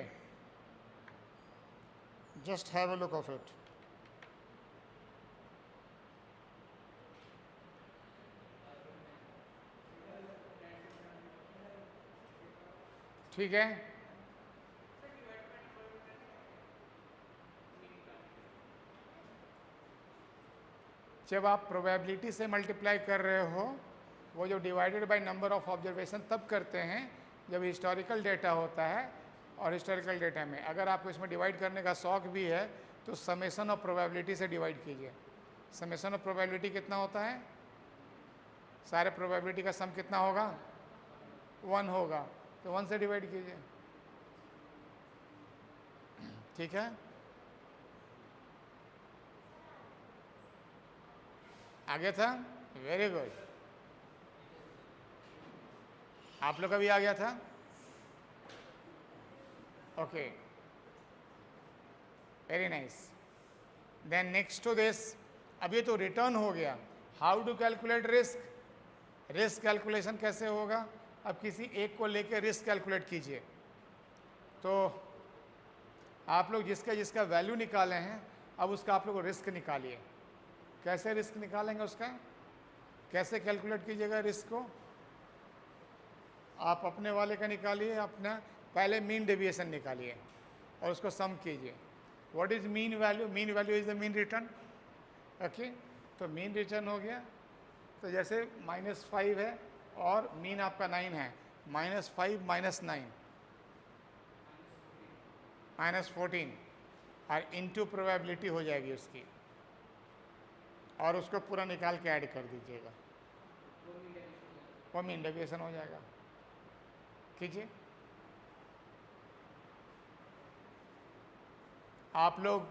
just have a look of it. ठीक है, जब आप प्रोबेबिलिटी से मल्टीप्लाई कर रहे हो, वो जो divided by number of observation तब करते हैं जब हिस्टोरिकल डेटा होता है। और हिस्टोरिकल डेटा में अगर आपको इसमें डिवाइड करने का शौक भी है तो समेशन ऑफ प्रोबेबिलिटी से डिवाइड कीजिए। समेशन ऑफ प्रोबेबिलिटी कितना होता है? सारे प्रोबेबिलिटी का सम कितना होगा? 1 होगा, तो 1 से डिवाइड कीजिए। ठीक है, आगे था? वेरी गुड, आप लोग का भी आ गया था? Okay, very nice. Then next to this, अब ये तो रिटर्न हो गया. How to calculate risk? Risk calculation कैसे होगा? अब किसी एक को लेके रिस्क कैलकुलेट कीजिए. तो आप लोग जिसका जिसका वैल्यू निकाले हैं, अब उसका आप लोग रिस्क निकालिए. कैसे रिस्क निकालेंगे उसका? कैसे कैलकुलेट कीजिएगा रिस्क को? आप अपने वाले का निकालिए, अपना पहले मीन डेविएशन निकालिए और उसको सम कीजिए. What is mean value? Mean value is the mean return. Okay, तो मीन रिटर्न हो गया. तो जैसे -5 है और मीन आपका 9 है, -5 -9 -14 और इनटू प्रोबेबिलिटी हो जाएगी उसकी, और उसको पूरा निकाल के ऐड कर दीजिएगा, वो मीन डेविएशन हो जाएगा. कीजिए. आप लोग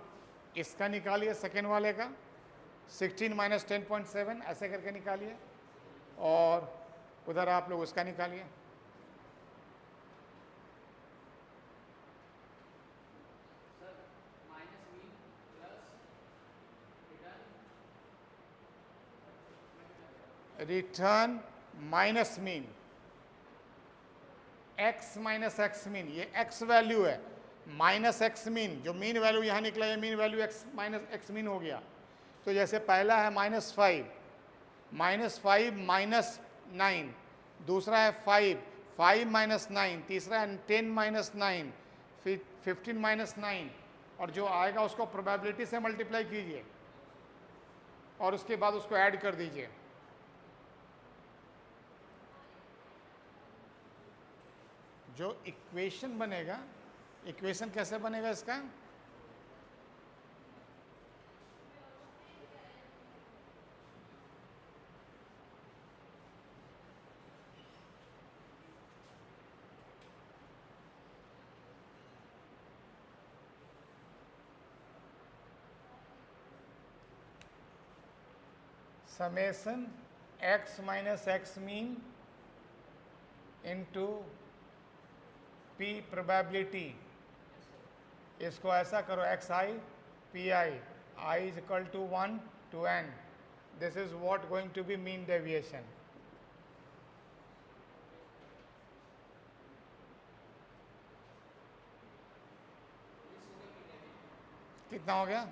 इसका निकालिए, सेकेंड वाले का 16 - 10.7 ऐसे करके निकालिए, और उधर आप लोग उसका निकालिए. Sir minus mean plus return minus mean, x minus x mean, ये x वैल्यू है, माइनस एक्स मीन, जो मीन वैल्यू यहाँ निकला है mean value x minus x mean हो गया. तो जैसे पहला है -5 -9, दूसरा है 5 -9, तीसरा है 10 -9, फिर 15 -9, और जो आएगा उसको प्रोबेबिलिटी से मल्टीप्लाई कीजिए और उसके बाद उसको ऐड कर दीजिए. जो इक्वेशन बनेगा, इक्वेशन कैसे बनेगा इसका? Summation x minus x mean into p probability. इसको ऐसा करो, xi pi, I is equal to 1 to n. This is what going to be mean deviation. कितना हो गया?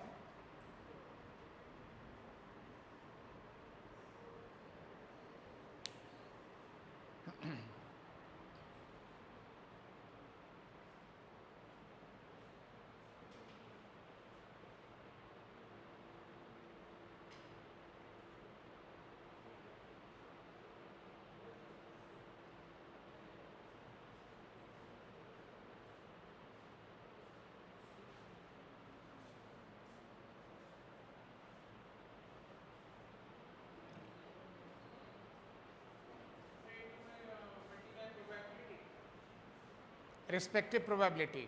रिस्पेक्टिव प्रोबेबिलिटी,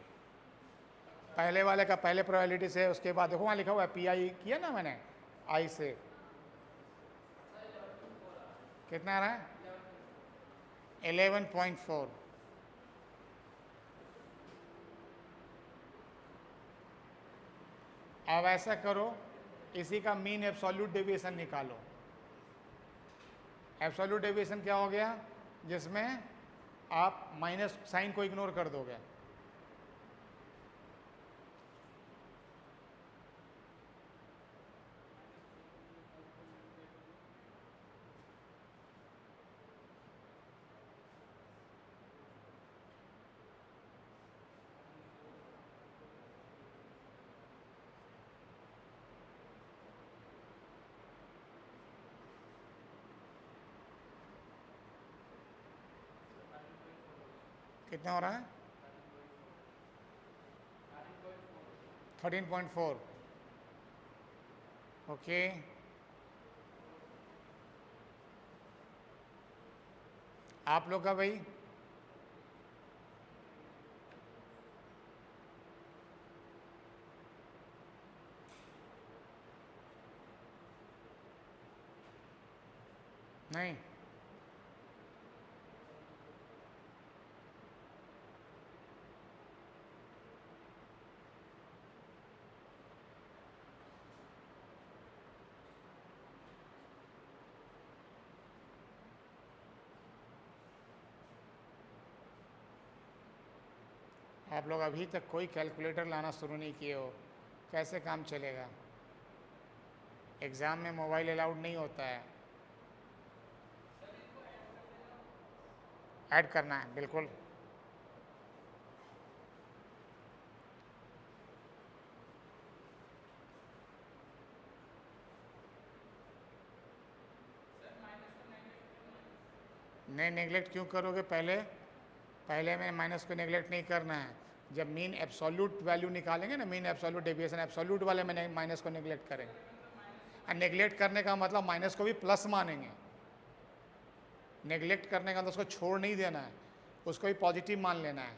पहले वाले का पहले प्रोबेबिलिटी से, उसके बाद देखो वहाँ लिखा हुआ है पी आई किया ना मैंने, आई से कितना आ रहा है? 11.4. अब ऐसा करो, इसी का मीन एब्सोल्यूट डेविएशन निकालो. एब्सोल्यूट डेविएशन क्या हो गया? जिसमें आप माइनस साइन को इग्नोर कर दोगे. कितना हो रहा है? 13.4. ओके, आप लोग का भाई नहीं, आप लोग अभी तक कोई कैलकुलेटर लाना शुरू नहीं किए हो, कैसे काम चलेगा? एग्ज़ाम में मोबाइल अलाउड नहीं होता है। ऐड करना है बिल्कुल। नहीं, नेगलेक्ट क्यों करोगे? पहले में माइनस को नेगलेक्ट नहीं करना है। जब मीन एब्सोल्यूट वैल्यू निकालेंगे ना, मीन एब्सोल्यूट डेविएशन, एब्सोल्यूट वाले में माइनस को नेगलेक्ट करेंगे। और नेगलेक्ट करने का मतलब माइनस को भी प्लस मानेंगे। नेगलेक्ट करने का मतलब उसको छोड़ नहीं देना है, उसको भी पॉजिटिव मान लेना है।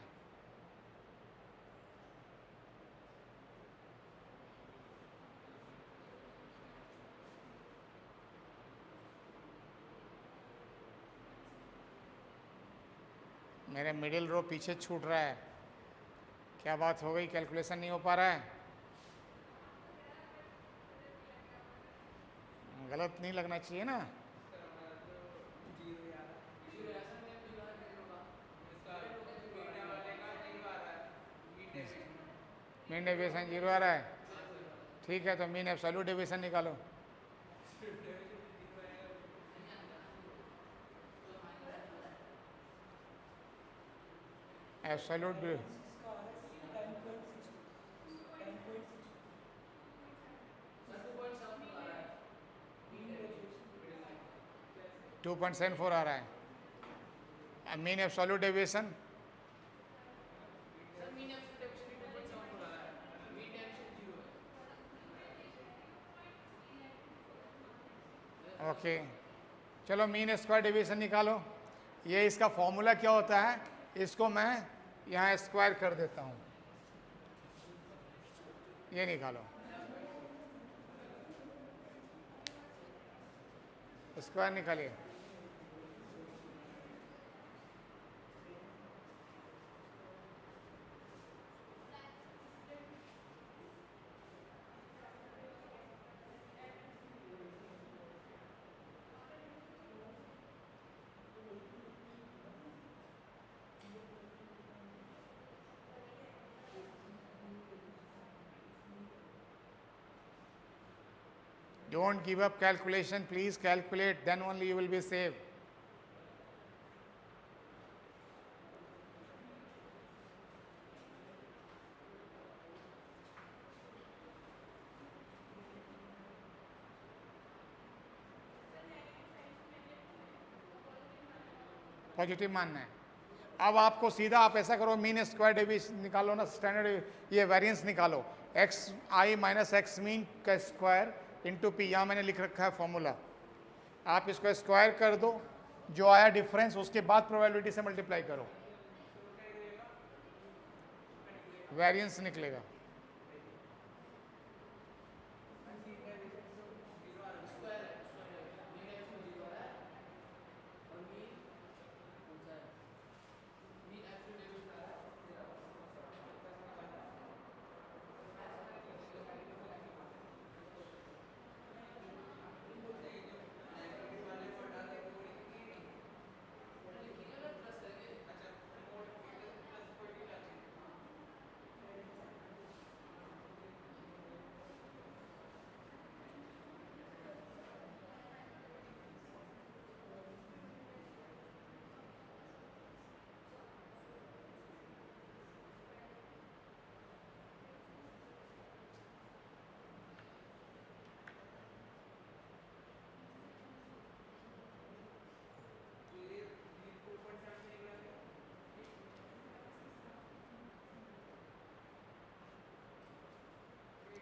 मेरे मिडिल रो पीछे छूट रहा है, क्या बात हो गई? कैलकुलेशन नहीं हो पा रहा है? गलत नहीं लगना चाहिए ना। मीन डेविएशन 0 आ रहा है, ठीक है, तो मीन एब्सोल्यूट डेविएशन निकालो। एब्सोल्यूट 2.74 आ रहा है। Mean absolute deviation sir mean absolute deviation 2.74 आ रहा है, मीन डेविएशन 0 है। ओके, चलो मीन स्क्वायर डेविएशन निकालो। ये इसका फॉर्मूला क्या होता है, इसको मैं यहाँ स्क्वायर कर देता हूँ, ये निकालो। स्क्वायर निकालिए। Don't give up calculation, please calculate, then only you will be safe. Positive मानना है। अब आपको सीधा आप ऐसा करो, मीन स्क्वायर डेविएशन निकालो ना, स्टैंडर्ड ये वेरिएंस निकालो, एक्स आई माइनस एक्स मीन का स्क्वायर इंटू पी, यहाँ मैंने लिख रखा है फॉर्मूला। आप इसको स्क्वायर कर दो, जो आया डिफरेंस उसके बाद प्रोबेबिलिटी से मल्टीप्लाई करो, वेरिएंस निकलेगा।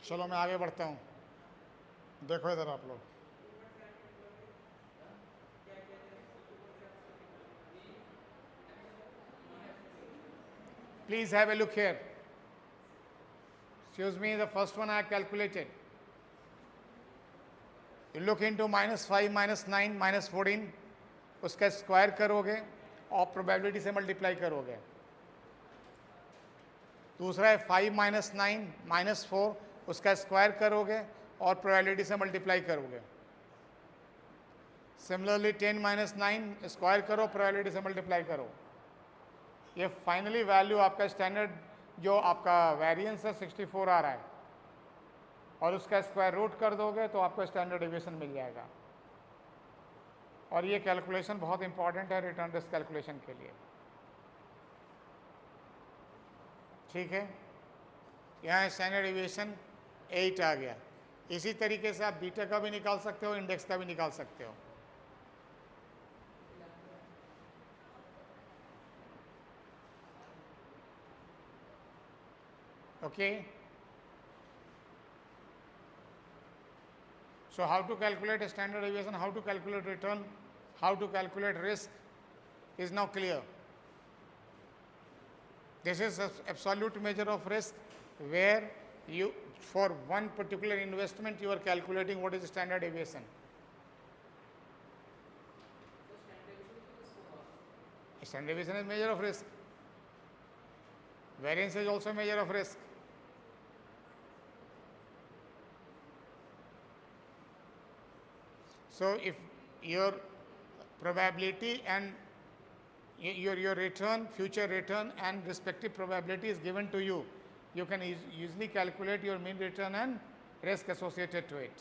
चलो मैं आगे बढ़ता हूँ, देखो इधर आप लोग। Please have a look here. Excuse me, the first one I calculated. You look into -5, -9, -14, उसका स्क्वायर करोगे और प्रोबेबिलिटी से मल्टीप्लाई करोगे। दूसरा है 5 - 9 -4, उसका स्क्वायर करोगे और प्रोबेबिलिटी से मल्टीप्लाई करोगे। सिमिलरली 10 - 9 स्क्वायर करो, प्रोबेबिलिटी से मल्टीप्लाई करो। ये फाइनली वैल्यू आपका स्टैंडर्ड जो आपका वेरिएंस है 64 आ रहा है और उसका स्क्वायर रूट कर दोगे तो आपको स्टैंडर्ड डेविएशन मिल जाएगा। और ये कैलकुलेशन बहुत इंपॉर्टेंट है रिटर्न रिस्क कैलकुलेशन के लिए। ठीक है, यहाँ स्टैंडर्ड डेविएशन 8 आ गया। इसी तरीके से आप बीटा का भी निकाल सकते हो, इंडेक्स का भी निकाल सकते हो। Okay, so how to calculate a standard deviation, how to calculate return, how to calculate risk is now clear. This is an absolute measure of risk where you, for one particular investment, you are calculating what is the standard deviation. Standard deviation is measure of risk. Variance is also a measure of risk. So if your probability and your return, future return and respective probability is given to you, you can easily calculate your mean return and risk associated to it.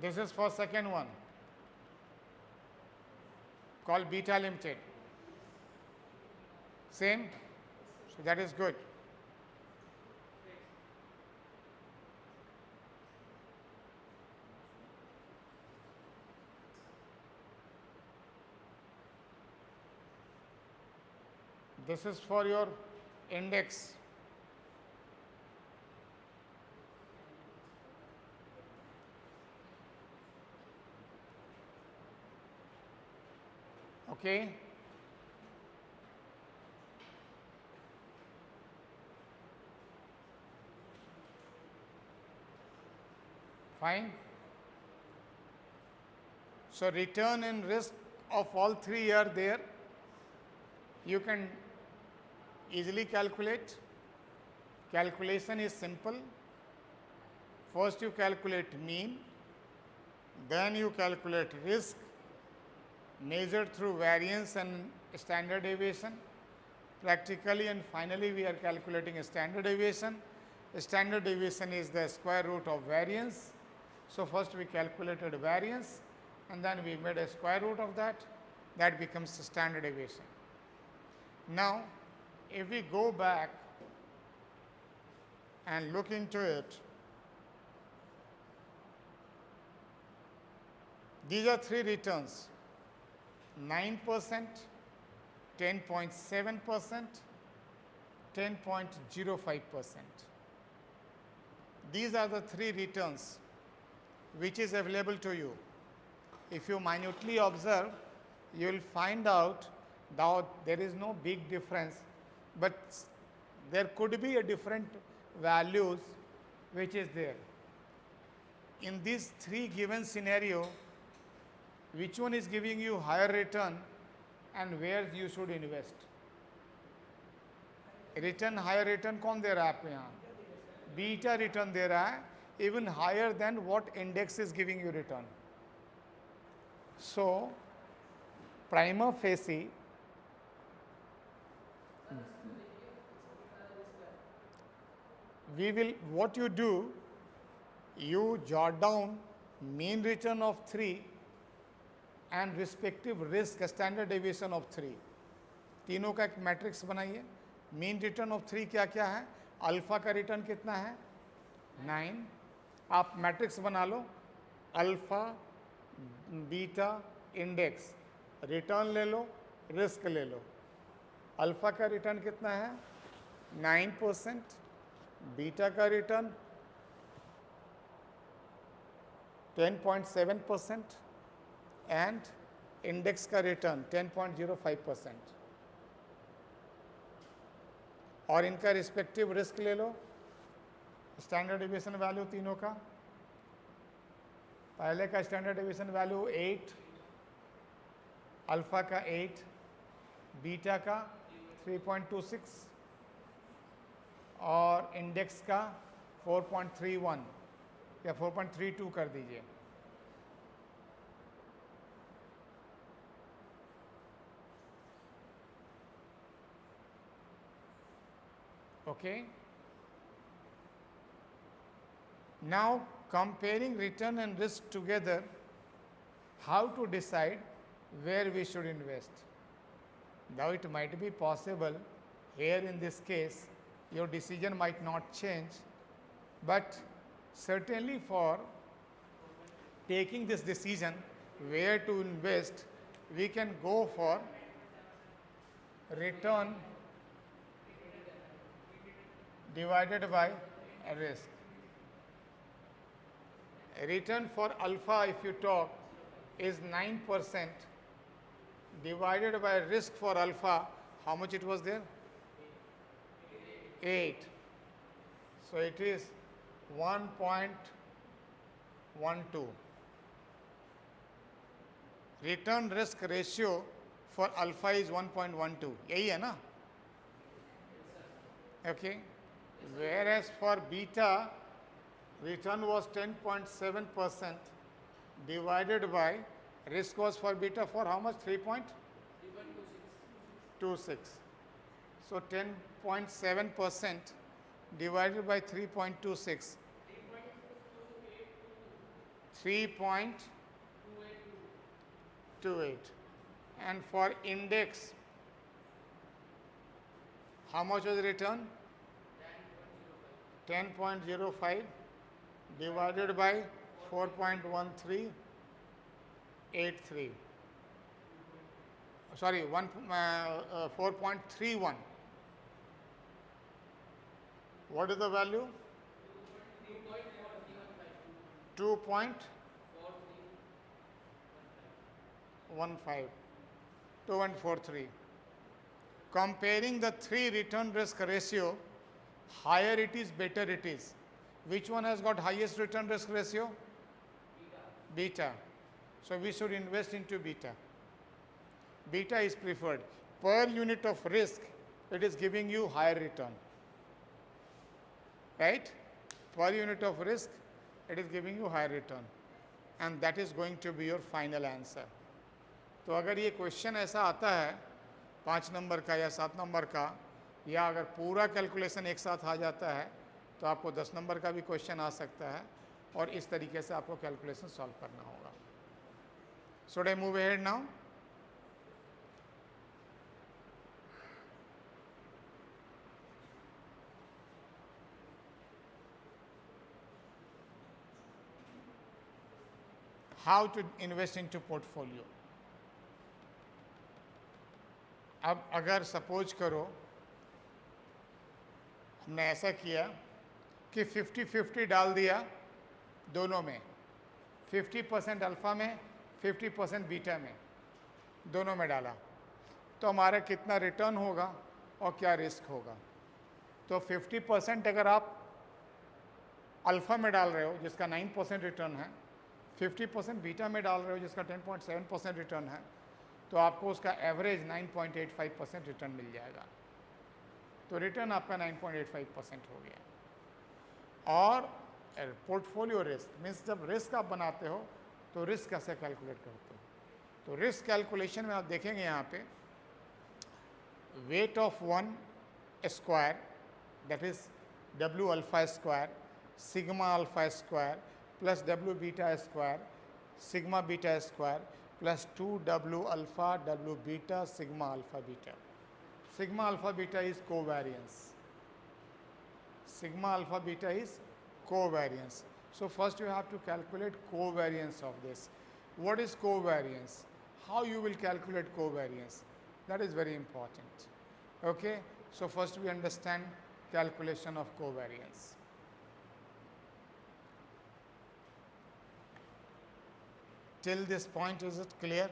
This is for second one called beta limited. Same, so that is good. This is for your index. Okay. Fine. So return and risk of all three are there. You can easily calculate. Calculation is simple. First you calculate mean, then you calculate risk measured through variance and standard deviation. Practically and finally we are calculating a standard deviation. Standard deviation is the square root of variance. So first we calculated variance and then we made a square root of that. That becomes the standard deviation. Now if we go back and look into it, these are three returns: 9%, 10.7%, 10.05%. These are the three returns which is available to you. If you minutely observe, you will find out that there is no big difference, but there could be a different values which is there. In these three given scenario, which one is giving you higher return and where you should invest? Return, higher return कौन दे रहा है आपको यहाँ? Beta return दे रहा है, even higher than what index is giving you return. So prima facie we will, what you do, you jot down mean return of 3 and respective risk standard deviation of 3. तीनों का एक matrix बनाइए. Mean return of 3 क्या क्या है? Alpha का return कितना है? 9. आप मैट्रिक्स बना लो. Alpha, beta, index. रिटर्न ले लो, रिस्क ले लो. अल्फा का रिटर्न कितना है? 9%. बीटा का रिटर्न 10.7% and index का रिटर्न 10.05%. और इनका रिस्पेक्टिव रिस्क ले लो. स्टैंडर्ड डेविएशन वैल्यू तीनों का. पहले का स्टैंडर्ड डेविएशन वैल्यू 8, अल्फा का 8, बीटा का 3.26 और इंडेक्स का 4.31 या 4.32 कर दीजिए. Okay. Now comparing return and risk together, how to decide where we should invest? Now it might be possible here in this case your decision might not change, but certainly for taking this decision where to invest, we can go for return divided by risk. Return for alpha, if you talk, is 9% divided by risk for alpha. How much it was there? 8. So it is 1.12. Return risk ratio for alpha is 1.12. यही है ना? Okay. Whereas for beta, return was 10.7% divided by risk was for beta for how much? 3.26. So 10.7% divided by 3.26. 3.28. And for index, how much was the return? 10.05 divided by 4.1383. Sorry, 4.31. What is the value? 2.15. 2.43. Comparing the three return risk ratio, higher it is, better it is. Which one has got highest return risk ratio? Beta. So we should invest into beta. Beta is preferred. Per unit of risk, it is giving you higher return. Right? Per unit of risk, it is giving you higher return. And that is going to be your final answer. तो अगर ये question ऐसा आता है 5 number का या 7 number का, या अगर पूरा कैलकुलेशन एक साथ आ जाता है तो आपको 10 नंबर का भी क्वेश्चन आ सकता है और इस तरीके से आपको कैलकुलेशन सॉल्व करना होगा. Should I move ahead now? How to invest into portfolio? अब अगर सपोज करो हमने ऐसा किया कि 50-50 डाल दिया दोनों में, 50% अल्फा में, 50% बीटा में, दोनों में डाला, तो हमारा कितना रिटर्न होगा और क्या रिस्क होगा. तो 50% अगर आप अल्फा में डाल रहे हो जिसका 9% रिटर्न है, 50% बीटा में डाल रहे हो जिसका 10.7% रिटर्न है, तो आपको उसका एवरेज 9.85% रिटर्न मिल जाएगा. तो रिटर्न आपका 9.85% हो गया. और पोर्टफोलियो रिस्क मीन्स जब रिस्क आप बनाते हो तो रिस्क कैसे कैलकुलेट करते हो. तो रिस्क कैलकुलेशन में आप देखेंगे यहाँ पे weight of one square that is W alpha square sigma alpha square plus W beta square sigma beta square plus 2W alpha W beta sigma alpha beta. Sigma alpha beta is covariance. Sigma alpha beta is covariance. So first you have to calculate covariance of this. What is covariance? How you will calculate covariance? That is very important. Okay. So first we understand calculation of covariance. Till this point, is it clear?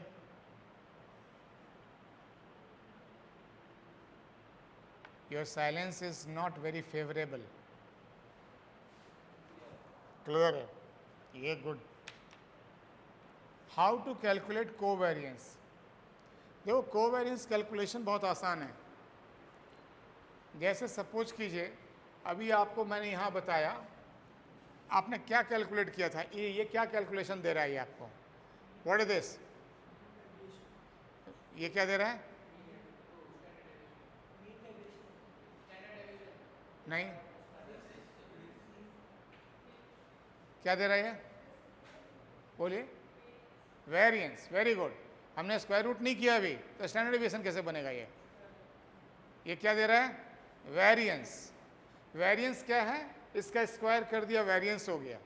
Your silence is not very favorable. Clear है? ये good. How to calculate covariance? देखो covariance calculation बहुत आसान है. जैसे suppose कीजिए अभी आपको मैंने यहाँ बताया, आपने क्या कैलकुलेट किया था, ये क्या कैलकुलेशन दे रहा है ये आपको. What is this? ये क्या दे रहा है? नहीं, क्या दे रहा है? बोलिए। Variance, very good. हमने स्क्वायर रूट नहीं किया अभी, तो स्टैंडर्ड डेविएशन कैसे बनेगा? ये क्या दे रहा है? वेरिएंस। वेरिएंस क्या है? इसका स्क्वायर कर दिया, वेरिएंस हो गया।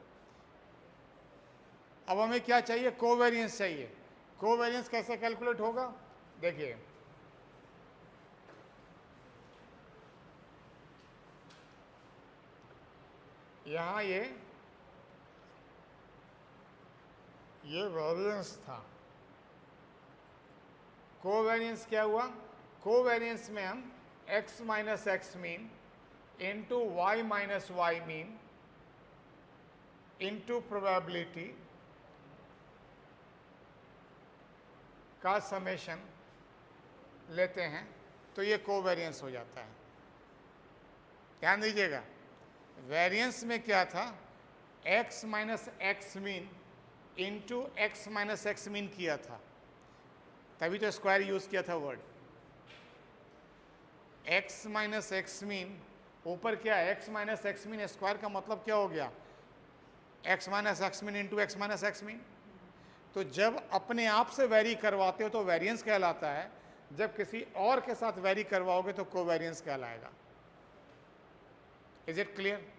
अब हमें क्या चाहिए? कोवेरिएंस चाहिए। कोवेरिएंस कैसे कैलकुलेट होगा? देखिए, यहां ये वेरिएंस था। कोवेरिएंस क्या हुआ? कोवेरिएंस में हम x minus x mean into y minus y mean into probability का समेशन लेते हैं, तो ये कोवेरिएंस हो जाता है। ध्यान दीजिएगा, वेरिएंस में क्या था? x minus x mean into x minus x mean किया था, तभी तो स्क्वायर यूज किया था word. x minus x mean ऊपर क्या है? x minus x mean, square का मतलब क्या हो गया? x minus x mean into x minus x mean. तो जब अपने आप से वेरी करवाते हो तो वेरिएंस कहलाता है, जब किसी और के साथ वेरी करवाओगे तो कोवेरिएंस कहलाएगा। Is it clear?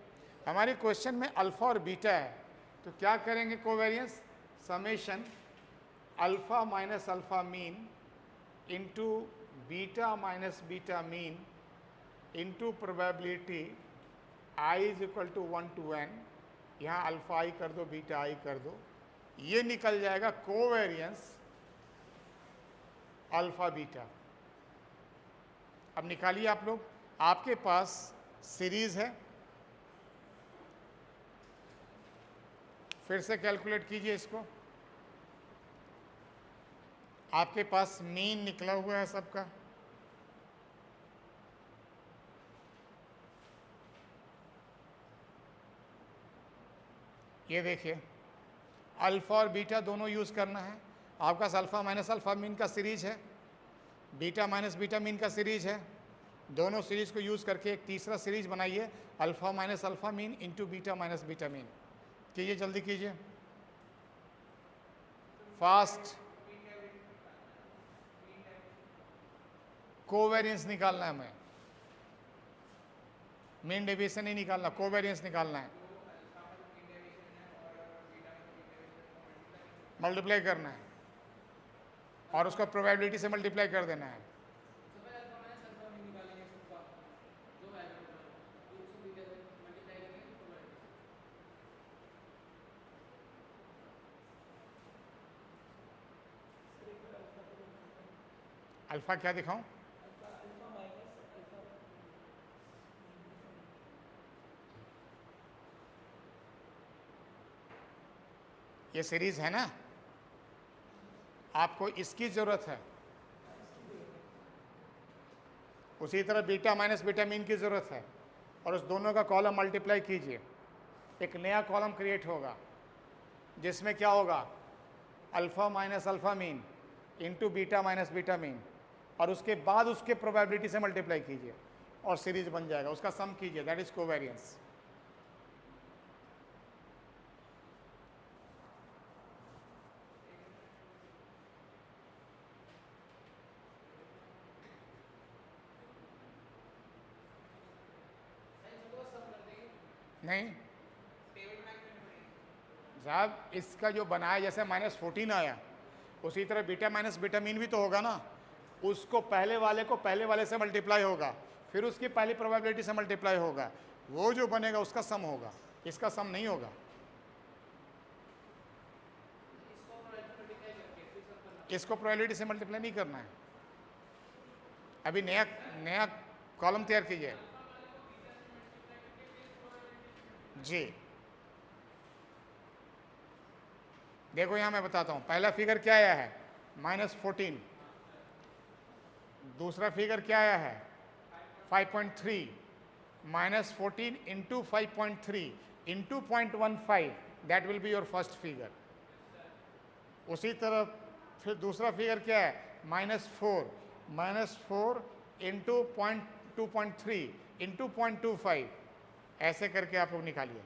हमारे क्वेश्चन में अल्फा और बीटा है, तो क्या करेंगे? Covariance summation alpha minus alpha mean into beta minus beta mean into probability i is equal to 1 to n। यहाँ अल्फा आई कर दो, बीटा आई कर दो, ये निकल जाएगा कोवेरिएंस अल्फा बीटा। अब निकालिए आप लोग, आपके पास सीरीज है, फिर से कैलकुलेट कीजिए इसको। आपके पास मीन निकला हुआ है सबका, ये देखिए अल्फा और बीटा दोनों यूज करना है। आपके पास अल्फा माइनस अल्फा मीन का सीरीज है, बीटा माइनस बीटा मीन का सीरीज है। दोनों सीरीज को यूज करके एक तीसरा सीरीज बनाइए, alpha minus alpha mean into beta minus beta mean. कीजिए, जल्दी कीजिए, फास्ट। कोवेरिएंस निकालना है हमें, मीन डेविएशन नहीं निकालना, कोवेरिएंस निकालना है, मल्टीप्लाई करना है और उसको प्रोबेबिलिटी से मल्टीप्लाई कर देना है। अल्फा क्या दिखाऊं? ये सीरीज है ना, आपको इसकी जरूरत है। उसी तरह बीटा माइनस बीटा मीन की जरूरत है, और उस दोनों का कॉलम मल्टीप्लाई कीजिए, एक नया कॉलम क्रिएट होगा जिसमें क्या होगा? Alpha minus alpha mean into beta minus beta mean, और उसके बाद उसके प्रोबेबिलिटी से मल्टीप्लाई कीजिए और सीरीज बन जाएगा, उसका सम कीजिए, दैट इज कोवेरिएंस। नहीं साहब, इसका जो बनाया जैसे -14 आया, उसी तरह बीटा माइनस बीटा मीन भी तो होगा ना। उसको पहले वाले को पहले वाले से मल्टीप्लाई होगा, फिर उसकी पहली प्रोबेबिलिटी से मल्टीप्लाई होगा, वो जो बनेगा उसका सम होगा, इसका सम नहीं होगा। इसको प्रोबेबिलिटी से मल्टीप्लाई नहीं करना है। अभी नया नया कॉलम तैयार कीजिए जी। देखो यहां मैं बताता हूं, पहला फिगर क्या आया है? -14। दूसरा फिगर क्या आया है? 5.3। -14 into 5.3 into 0.15, that will be your first figure. उसी तरह फिर दूसरा फिगर क्या है? -4 इंटू 2.3 इंटू 0.25 ऐसे करके आप लोग निकालिए।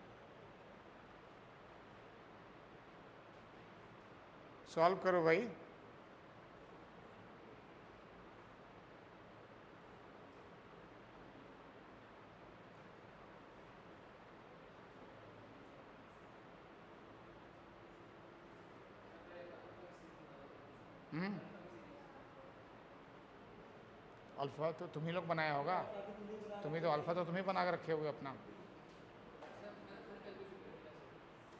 सॉल्व करो भाई। अल्फा तो तुम ही लोग बनाया होगा, तुम्ही तो अल्फा तो तुम ही बना कर रखे हुए अपना।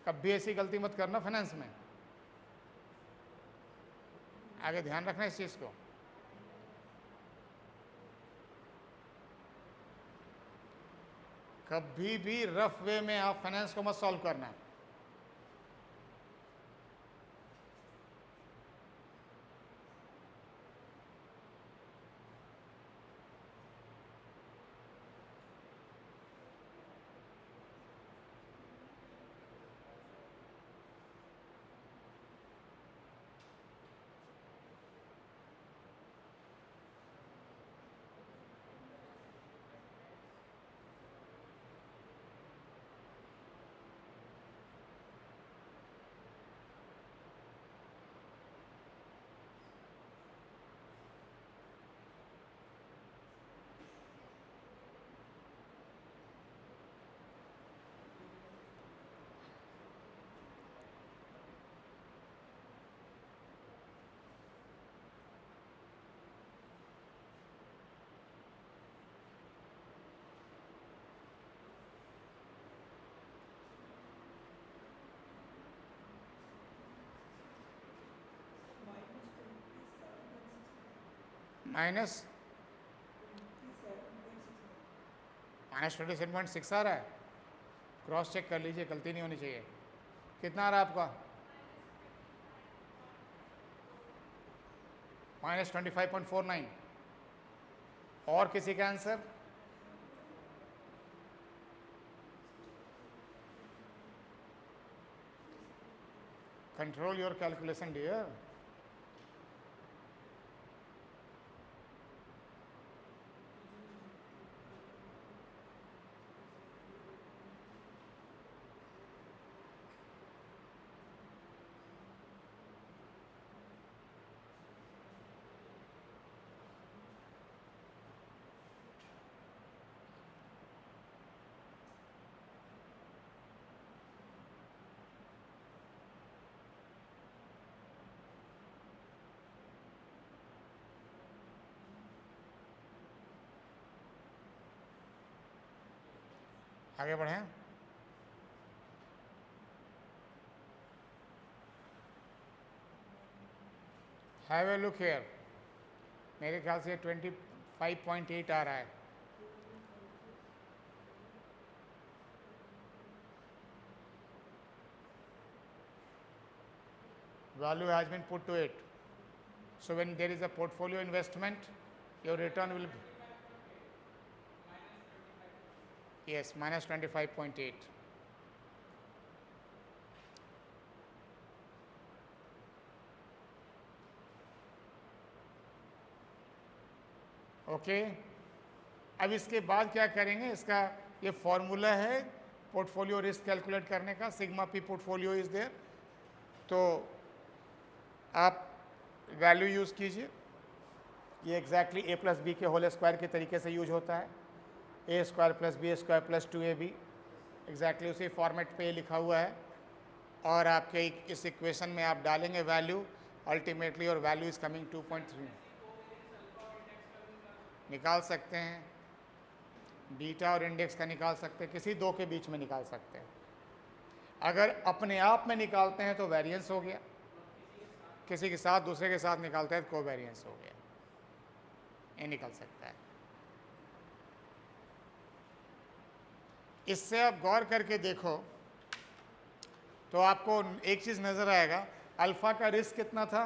कभी ऐसी गलती मत करना फाइनेंस में, आगे ध्यान रखना इस चीज को। कभी भी रफ वे में आप फाइनेंस को मत सॉल्व करना। माइनस 27.6 आ रहा है, क्रॉस चेक कर लीजिए, गलती नहीं होनी चाहिए। कितना आ रहा है आपका? -25.49। और किसी का answer? Control your calculation dear. आगे बढ़ें। हैव ए लुक हियर, मेरे ख्याल से 25.8 आ रहा है। Value has been put to it. So when there is a portfolio investment, your return will be, yes, -25.8. Okay, अब इसके बाद क्या करेंगे, इसका ये फॉर्मूला है पोर्टफोलियो रिस्क कैलकुलेट करने का, sigma P portfolio is there. तो आप वैल्यू यूज़ कीजिए, ये एग्जैक्टली ए प्लस बी के होल स्क्वायर के तरीके से यूज होता है। A square plus B square plus 2ab, exactly उसी फॉर्मेट पे लिखा हुआ है। और आपके इस इक्वेशन में आप डालेंगे वैल्यू, अल्टीमेटली और वैल्यू इज कमिंग 2.3। निकाल सकते हैं, बीटा और इंडेक्स का निकाल सकते हैं, किसी दो के बीच में निकाल सकते हैं। अगर अपने आप में निकालते हैं तो वेरिएंस हो गया, किसी के साथ दूसरे के साथ निकालते हैं तो कोवेरिएंस हो गया, ये निकल सकता है। इससे आप गौर करके देखो तो आपको एक चीज नजर आएगा, अल्फा का रिस्क कितना था?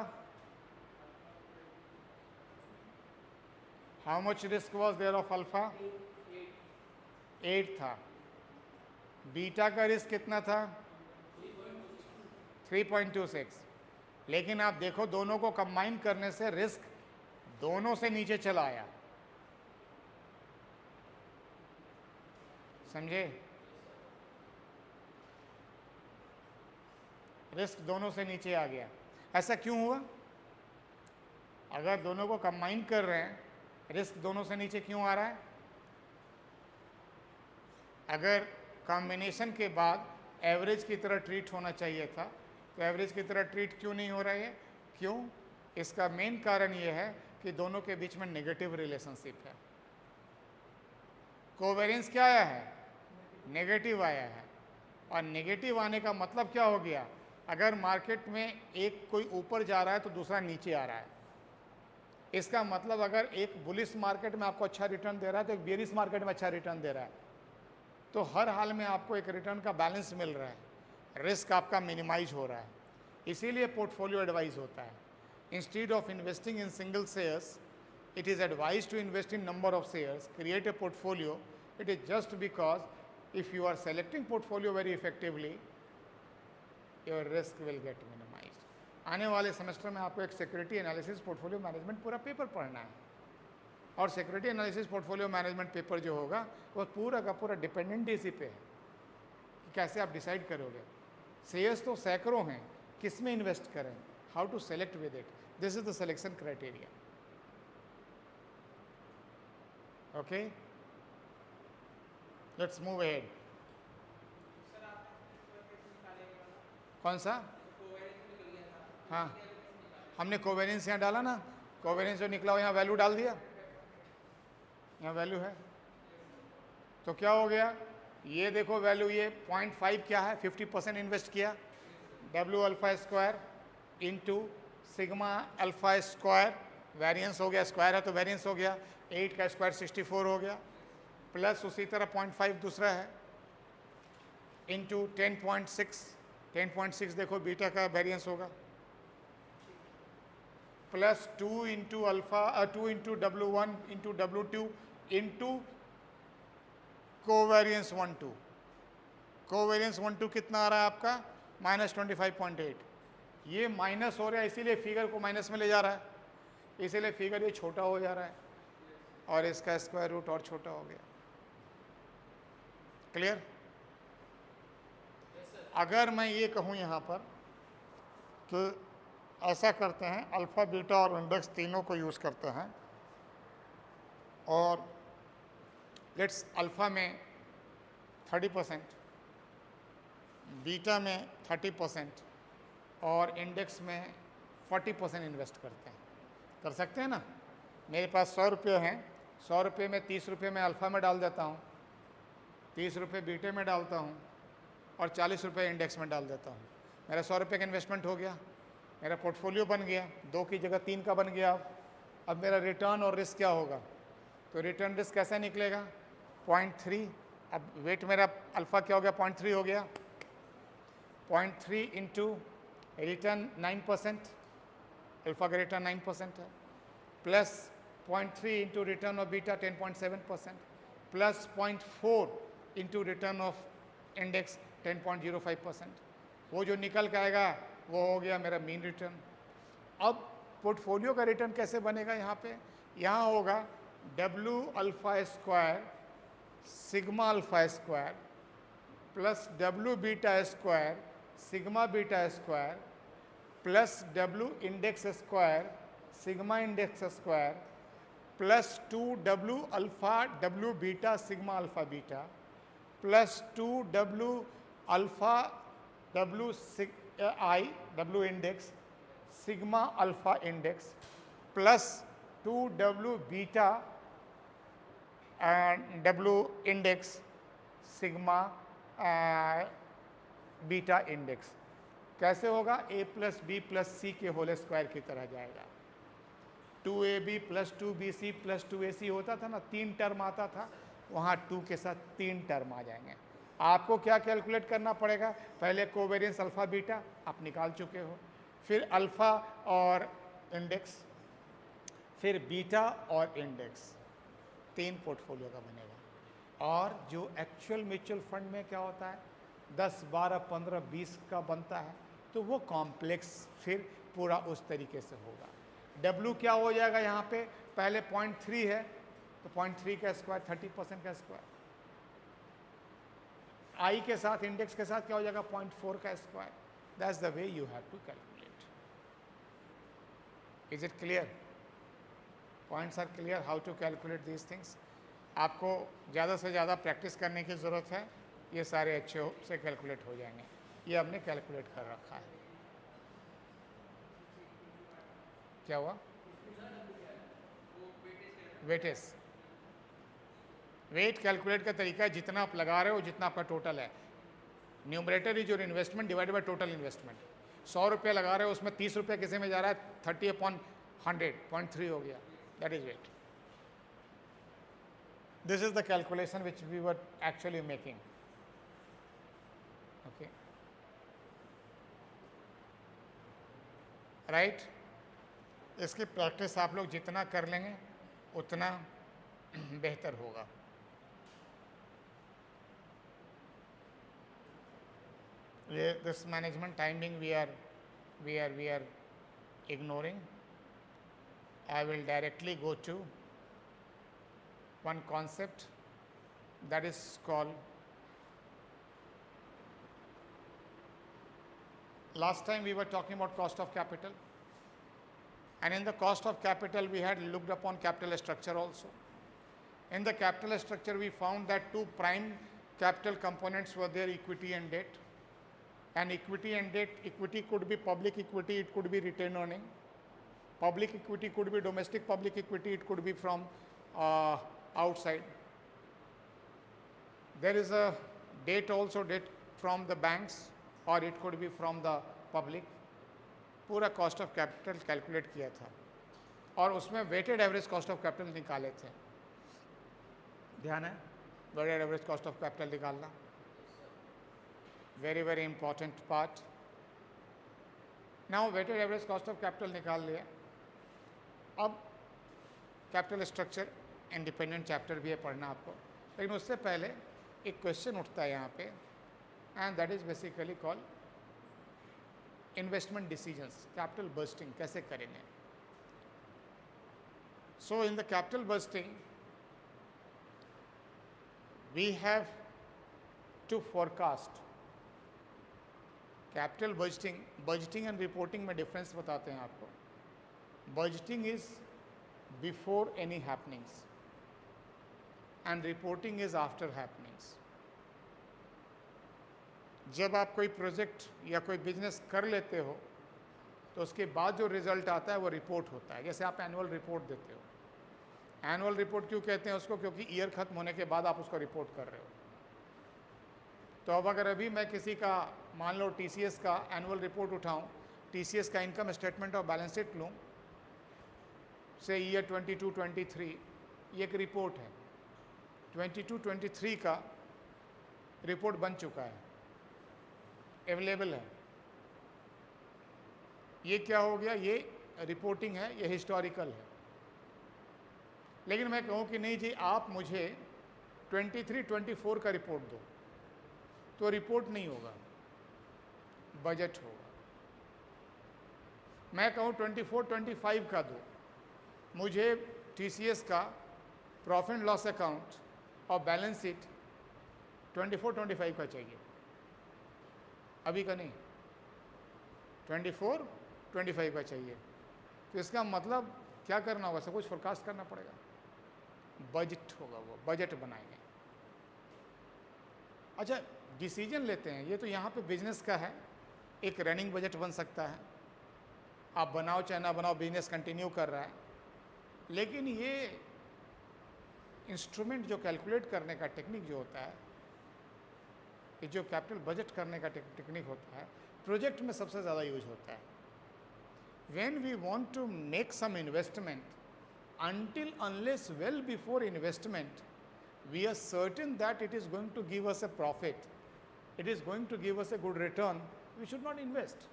How much risk was there of alpha? 8 था। बीटा का रिस्क कितना था? 3.26। लेकिन आप देखो दोनों को कंबाइन करने से रिस्क दोनों से नीचे चला आया। समझे? रिस्क दोनों से नीचे आ गया। ऐसा क्यों हुआ? अगर दोनों को कंबाइन कर रहे हैं, रिस्क दोनों से नीचे क्यों आ रहा है? अगर कॉम्बिनेशन के बाद एवरेज की तरह ट्रीट होना चाहिए था, तो एवरेज की तरह ट्रीट क्यों नहीं हो रहा है? क्यों? इसका मेन कारण यह है कि दोनों के बीच में नेगेटिव रिलेशनशिप है। कोवेरियंस क्या आया है? नेगेटिव आया है। और नेगेटिव आने का मतलब क्या हो गया? अगर मार्केट में एक कोई ऊपर जा रहा है तो दूसरा नीचे आ रहा है। इसका मतलब अगर एक बुलिश मार्केट में आपको अच्छा रिटर्न दे रहा है तो एक बेरिश मार्केट में अच्छा रिटर्न दे रहा है, तो हर हाल में आपको एक रिटर्न का बैलेंस मिल रहा है, रिस्क आपका मिनिमाइज हो रहा है। इसीलिए पोर्टफोलियो एडवाइस होता है। Instead of investing in single shares, it is advised to invest in number of shares, create a portfolio. It is just because if you are selecting portfolio very effectively, your risk will get minimized. आने वाले semester में आपको एक security analysis portfolio management पूरा paper पढ़ना है, और security analysis portfolio management paper जो होगा वो पूरा का पूरा डिपेंडेंट इसी पे है कि कैसे आप डिसाइड करोगे। शेयर्स तो सैकड़ों हैं, किस में इन्वेस्ट करें, how to select with it, this is the selection criteria. Okay, let's move ahead. Sir आपने कोवेरियंस निकालेगा वाला कौन सा? कोवेरियंस निकल गया था। हाँ, हमने कोवेरियंस यहाँ डाला ना, कोवेरियंस जो निकला हो यहाँ वैल्यू डाल दिया, यहाँ वैल्यू है, तो क्या हो गया? ये देखो वैल्यू, ये 0.5 क्या है? 50% इन्वेस्ट किया, W alpha square into sigma alpha square, variance हो गया, स्क्वायर है तो वेरिएंस हो गया, 8 का स्क्वायर 64 हो गया, प्लस उसी तरह 0.5 दूसरा है इंटू 10.6, 10.6 देखो बीटा का वेरिएंस होगा, plus 2 into alpha 2 into W1 into W2 into covariance 1-2। Covariance 1-2 कितना आ रहा है आपका? -25.8। ये माइनस हो रहा है इसीलिए फिगर को माइनस में ले जा रहा है, इसीलिए फिगर ये छोटा हो जा रहा है और इसका स्क्वायर रूट और छोटा हो गया। क्लियर? अगर मैं ये कहूँ यहाँ पर कि ऐसा करते हैं, अल्फ़ा बीटा और इंडेक्स तीनों को यूज़ करते हैं, और लेट्स अल्फ़ा में 30%, बीटा में 30% और इंडेक्स में 40% इन्वेस्ट करते हैं। कर सकते हैं ना? मेरे पास 100 रुपये हैं, 100 रुपये में 30 रुपये मैं अल्फ़ा में डाल देता हूँ, 30 रुपये बीटे में डालता हूँ और 40 रुपये इंडेक्स में डाल देता हूँ। मेरा 100 रुपये का इन्वेस्टमेंट हो गया, मेरा पोर्टफोलियो बन गया, 2 की जगह 3 का बन गया। अब मेरा रिटर्न और रिस्क क्या होगा? तो रिटर्न रिस्क कैसे निकलेगा? 0.3। अब वेट मेरा अल्फ़ा क्या हो गया? 0.3 हो गया, 0.3 इंटू रिटर्न 9%, अल्फ़ा का रिटर्न 9% है, plus 0.3 into return of beta 10.7%, plus 0.4 into return of index 10.05%। वो जो निकल के आएगा वो हो गया मेरा मीन रिटर्न। अब पोर्टफोलियो का रिटर्न कैसे बनेगा? यहाँ पे यहाँ होगा W alpha square sigma alpha square plus W beta square sigma beta square plus W index square sigma index square plus 2 W alpha W beta sigma alpha beta plus 2 W alpha W I W index sigma alpha index plus 2 W beta and W index sigma beta index. कैसे होगा? a plus B plus सी के whole square की तरह जाएगा। 2ab plus 2bc plus 2ac होता था ना, 3 term आता था, वहाँ 2 के साथ 3 टर्म आ जाएंगे। आपको क्या कैलकुलेट करना पड़ेगा? पहले कोवेरियंस अल्फ़ा बीटा आप निकाल चुके हो, फिर अल्फ़ा और इंडेक्स, फिर बीटा और इंडेक्स, 3 पोर्टफोलियो का बनेगा। और जो एक्चुअल म्यूचुअल फंड में क्या होता है 10, 12, 15, 20 का बनता है, तो वो कॉम्प्लेक्स फिर पूरा उस तरीके से होगा। W क्या हो जाएगा? यहाँ पे पहले 0.3 है तो 0.3 का स्क्वायर 30% का स्क्वायर, आई के साथ इंडेक्स के साथ क्या हो जाएगा 0.4 का square. That's the way you have to calculate. Is it clear? Points are clear how to calculate these things. आपको ज़्यादा से ज़्यादा प्रैक्टिस करने की ज़रूरत है. ये सारे अच्छे से कैलकुलेट हो जाएंगे. ये हमने कैलकुलेट कर रखा है. क्या हुआ? वेटेज. वेट कैलकुलेट का तरीका है जितना आप लगा रहे हो जितना आपका टोटल है. Numerator is your investment divided by total investment. 100 रुपये लगा रहे हो उसमें 30 रुपये किसी में जा रहा है 30/100 0.3 हो गया. That is weight. This is the calculation which we were actually making. Okay. Right? इसकी प्रैक्टिस आप लोग जितना कर लेंगे उतना बेहतर होगा. This management timing we are ignoring. I will directly go to one concept that is called, last time we were talking about cost of capital, and in the cost of capital we had looked upon capital structure also. In the capital structure we found that two prime capital components were there, equity and debt. And equity and debt, equity could be public equity, it could be retained earning. Public equity could be domestic public equity, it could be from outside. There is a debt also, debt from the banks, or it could be from the public. पूरा cost of capital calculate किया था और उसमें weighted average cost of capital निकाले थे. ध्यान है? weighted average cost of capital निकालना very very important part. Now weighted average cost of capital निकाल लिया. अब capital structure इंडिपेंडेंट चैप्टर भी है पढ़ना आपको, लेकिन उससे पहले एक क्वेश्चन उठता है यहाँ पे, and that is basically called investment decisions. Capital busting कैसे करेंगे? So in the capital busting we have to forecast. Capital budgeting and reporting में डिफरेंस बताते हैं आपको. Budgeting is before any happenings and reporting is after happenings. जब आप कोई project या कोई बिजनेस कर लेते हो तो उसके बाद जो रिजल्ट आता है वो रिपोर्ट होता है. जैसे आप एनुअल रिपोर्ट देते हो. एनुअल रिपोर्ट क्यों कहते हैं उसको? क्योंकि ईयर खत्म होने के बाद आप उसको रिपोर्ट कर रहे हो. तो अब अगर अभी मैं किसी का मान लो TCS का एनुअल रिपोर्ट उठाऊं, TCS का इनकम स्टेटमेंट और बैलेंस शीट लूँ से ईयर 22-23, ये एक रिपोर्ट है. 22-23 का रिपोर्ट बन चुका है, अवेलेबल है. ये क्या हो गया? ये रिपोर्टिंग है, ये हिस्टोरिकल है. लेकिन मैं कहूँ कि नहीं जी आप मुझे 23-24 का रिपोर्ट दो, तो रिपोर्ट नहीं होगा, बजट होगा. मैं कहूँ 24-25 का दो, मुझे TCS का प्रॉफिट एंड लॉस अकाउंट और बैलेंस शीट 24-25 का चाहिए, अभी का नहीं, 24-25 का चाहिए. तो इसका मतलब क्या करना होगा? सब कुछ फोरकास्ट करना पड़ेगा. बजट होगा, वो बजट बनाएंगे. अच्छा, डिसीजन लेते हैं. ये तो यहाँ पे बिजनेस का है, एक रनिंग बजट बन सकता है. आप बनाओ चाहे ना बनाओ, बिजनेस कंटिन्यू कर रहा है. लेकिन ये इंस्ट्रूमेंट जो कैलकुलेट करने का टेक्निक जो होता है, ये जो कैपिटल बजट करने का टेक्निक होता है, प्रोजेक्ट में सबसे ज़्यादा यूज होता है. When we want to make some investment, until unless well before investment we are certain that it is going to give us a profit, it is going to give us a good return, we should not invest.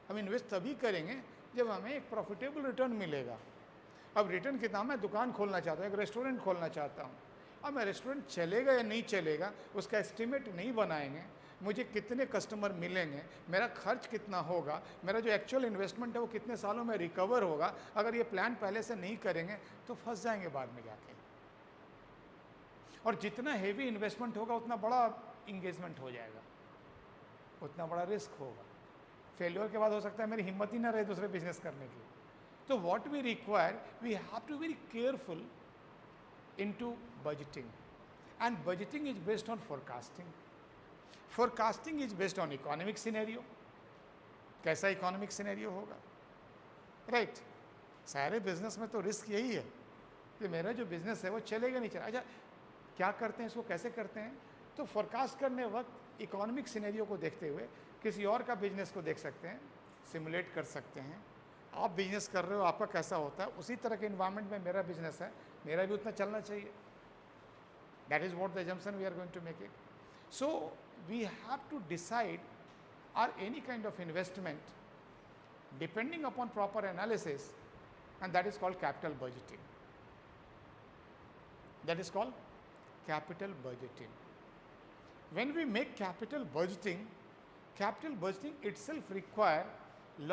हम invest तभी करेंगे जब हमें एक profitable return मिलेगा. अब return कितना? मैं दुकान खोलना चाहता हूँ, एक रेस्टोरेंट खोलना चाहता हूँ. अब मैं रेस्टोरेंट चलेगा या नहीं चलेगा उसका एस्टिमेट नहीं बनाएंगे, मुझे कितने कस्टमर मिलेंगे, मेरा खर्च कितना होगा, मेरा जो एक्चुअल इन्वेस्टमेंट है वो कितने सालों में रिकवर होगा, अगर ये प्लान पहले से नहीं करेंगे तो फंस जाएंगे बाद में जाके. और जितना हेवी इन्वेस्टमेंट होगा उतना बड़ा इंगेजमेंट हो जाएगा, उतना बड़ा रिस्क होगा। फेल्योर के बाद हो सकता है मेरी हिम्मत ही ना रहे दूसरे बिजनेस करने की। तो what we require, we have to be very careful into budgeting, and budgeting is based on forecasting. Forecasting is based on economic scenario, कैसा इकोनॉमिक सिनेरियो होगा, राइट सारे बिजनेस में तो रिस्क यही है कि मेरा जो बिजनेस है वो चलेगा नहीं चलेगा। अच्छा क्या करते हैं इसको, कैसे करते हैं, तो फोरकास्ट करने वक्त इकोनॉमिक सिनेरियो को देखते हुए किसी और का बिजनेस को देख सकते हैं, सिमुलेट कर सकते हैं। आप बिजनेस कर रहे हो, आपका कैसा होता है, उसी तरह के इन्वायरमेंट में मेरा बिजनेस है, मेरा भी उतना चलना चाहिए। That is what the assumption we are going to make it. So we have to decide or any kind of investment depending upon proper analysis, and that is called capital budgeting. That is called capital budgeting. When we make capital budgeting itself require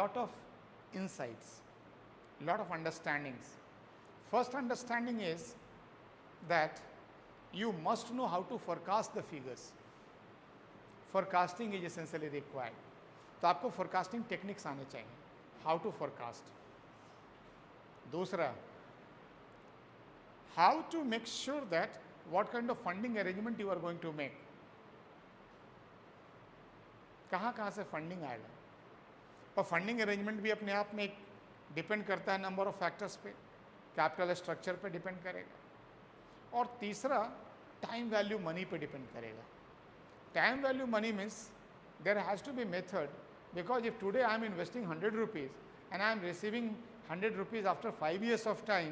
lot of insights, lot of understandings. First understanding is that you must know how to forecast the figures. Forecasting is essentially required. तो आपको forecasting techniques आने चाहिए, how to forecast. दूसरा, how to make sure that what kind of funding arrangement you are going to make, कहाँ से funding आएगा। और funding arrangement भी अपने आप में एक डिपेंड करता है नंबर ऑफ फैक्टर्स पे, कैपिटल स्ट्रक्चर पे डिपेंड करेगा। और तीसरा, टाइम वैल्यू मनी पे डिपेंड करेगा। Time value money means there has to be method, because if today I am investing 100 rupees and I am receiving 100 rupees after 5 years of time,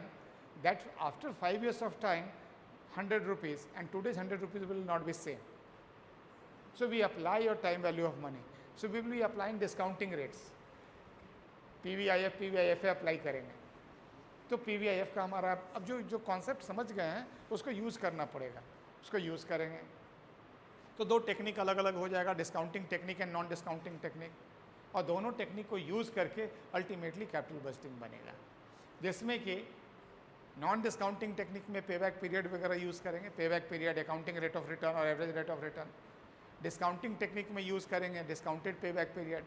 that after 5 years of time 100 rupees and today's 100 rupees will not be same. So we apply your time value of money. So we will be applying discounting rates, PVIF PVIF apply करेंगे। तो PVIF का हमारा अब जो concept समझ गए हैं उसको यूज़ करना पड़ेगा, उसको यूज़ करेंगे। तो दो टेक्निक अलग अलग हो जाएगा, discounting technique and non discounting technique, और दोनों टेक्निक को यूज़ करके अल्टीमेटली कैपिटल बजटिंग बनेगा, जिसमें कि नॉन डिस्काउंटिंग टेक्निक में पेबैक पीरियड वगैरह यूज़ करेंगे, payback period, accounting rate of return और average rate of return. Discounting technique में यूज़ करेंगे डिस्काउंटेड पेबैक पीरियड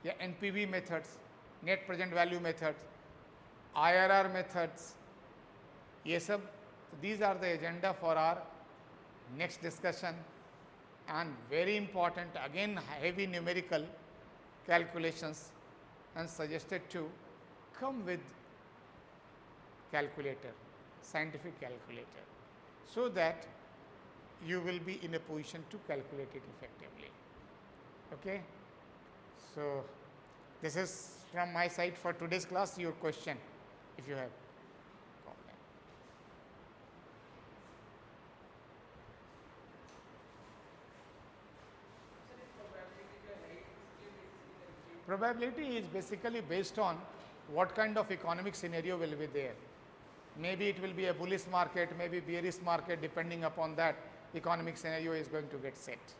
या NPV methods, net present value methods, IRR methods, ये सब। These are the agenda for our next discussion, and very important again heavy numerical calculations, and suggested to come with calculator, scientific calculator, so that you will be in a position to calculate it effectively. Okay, so this is from my side for today's class. Your question if you have. Probability is basically based on what kind of economic scenario will be there. Maybe it will be a bullish market, maybe bearish market, depending upon that economic scenario is going to get set.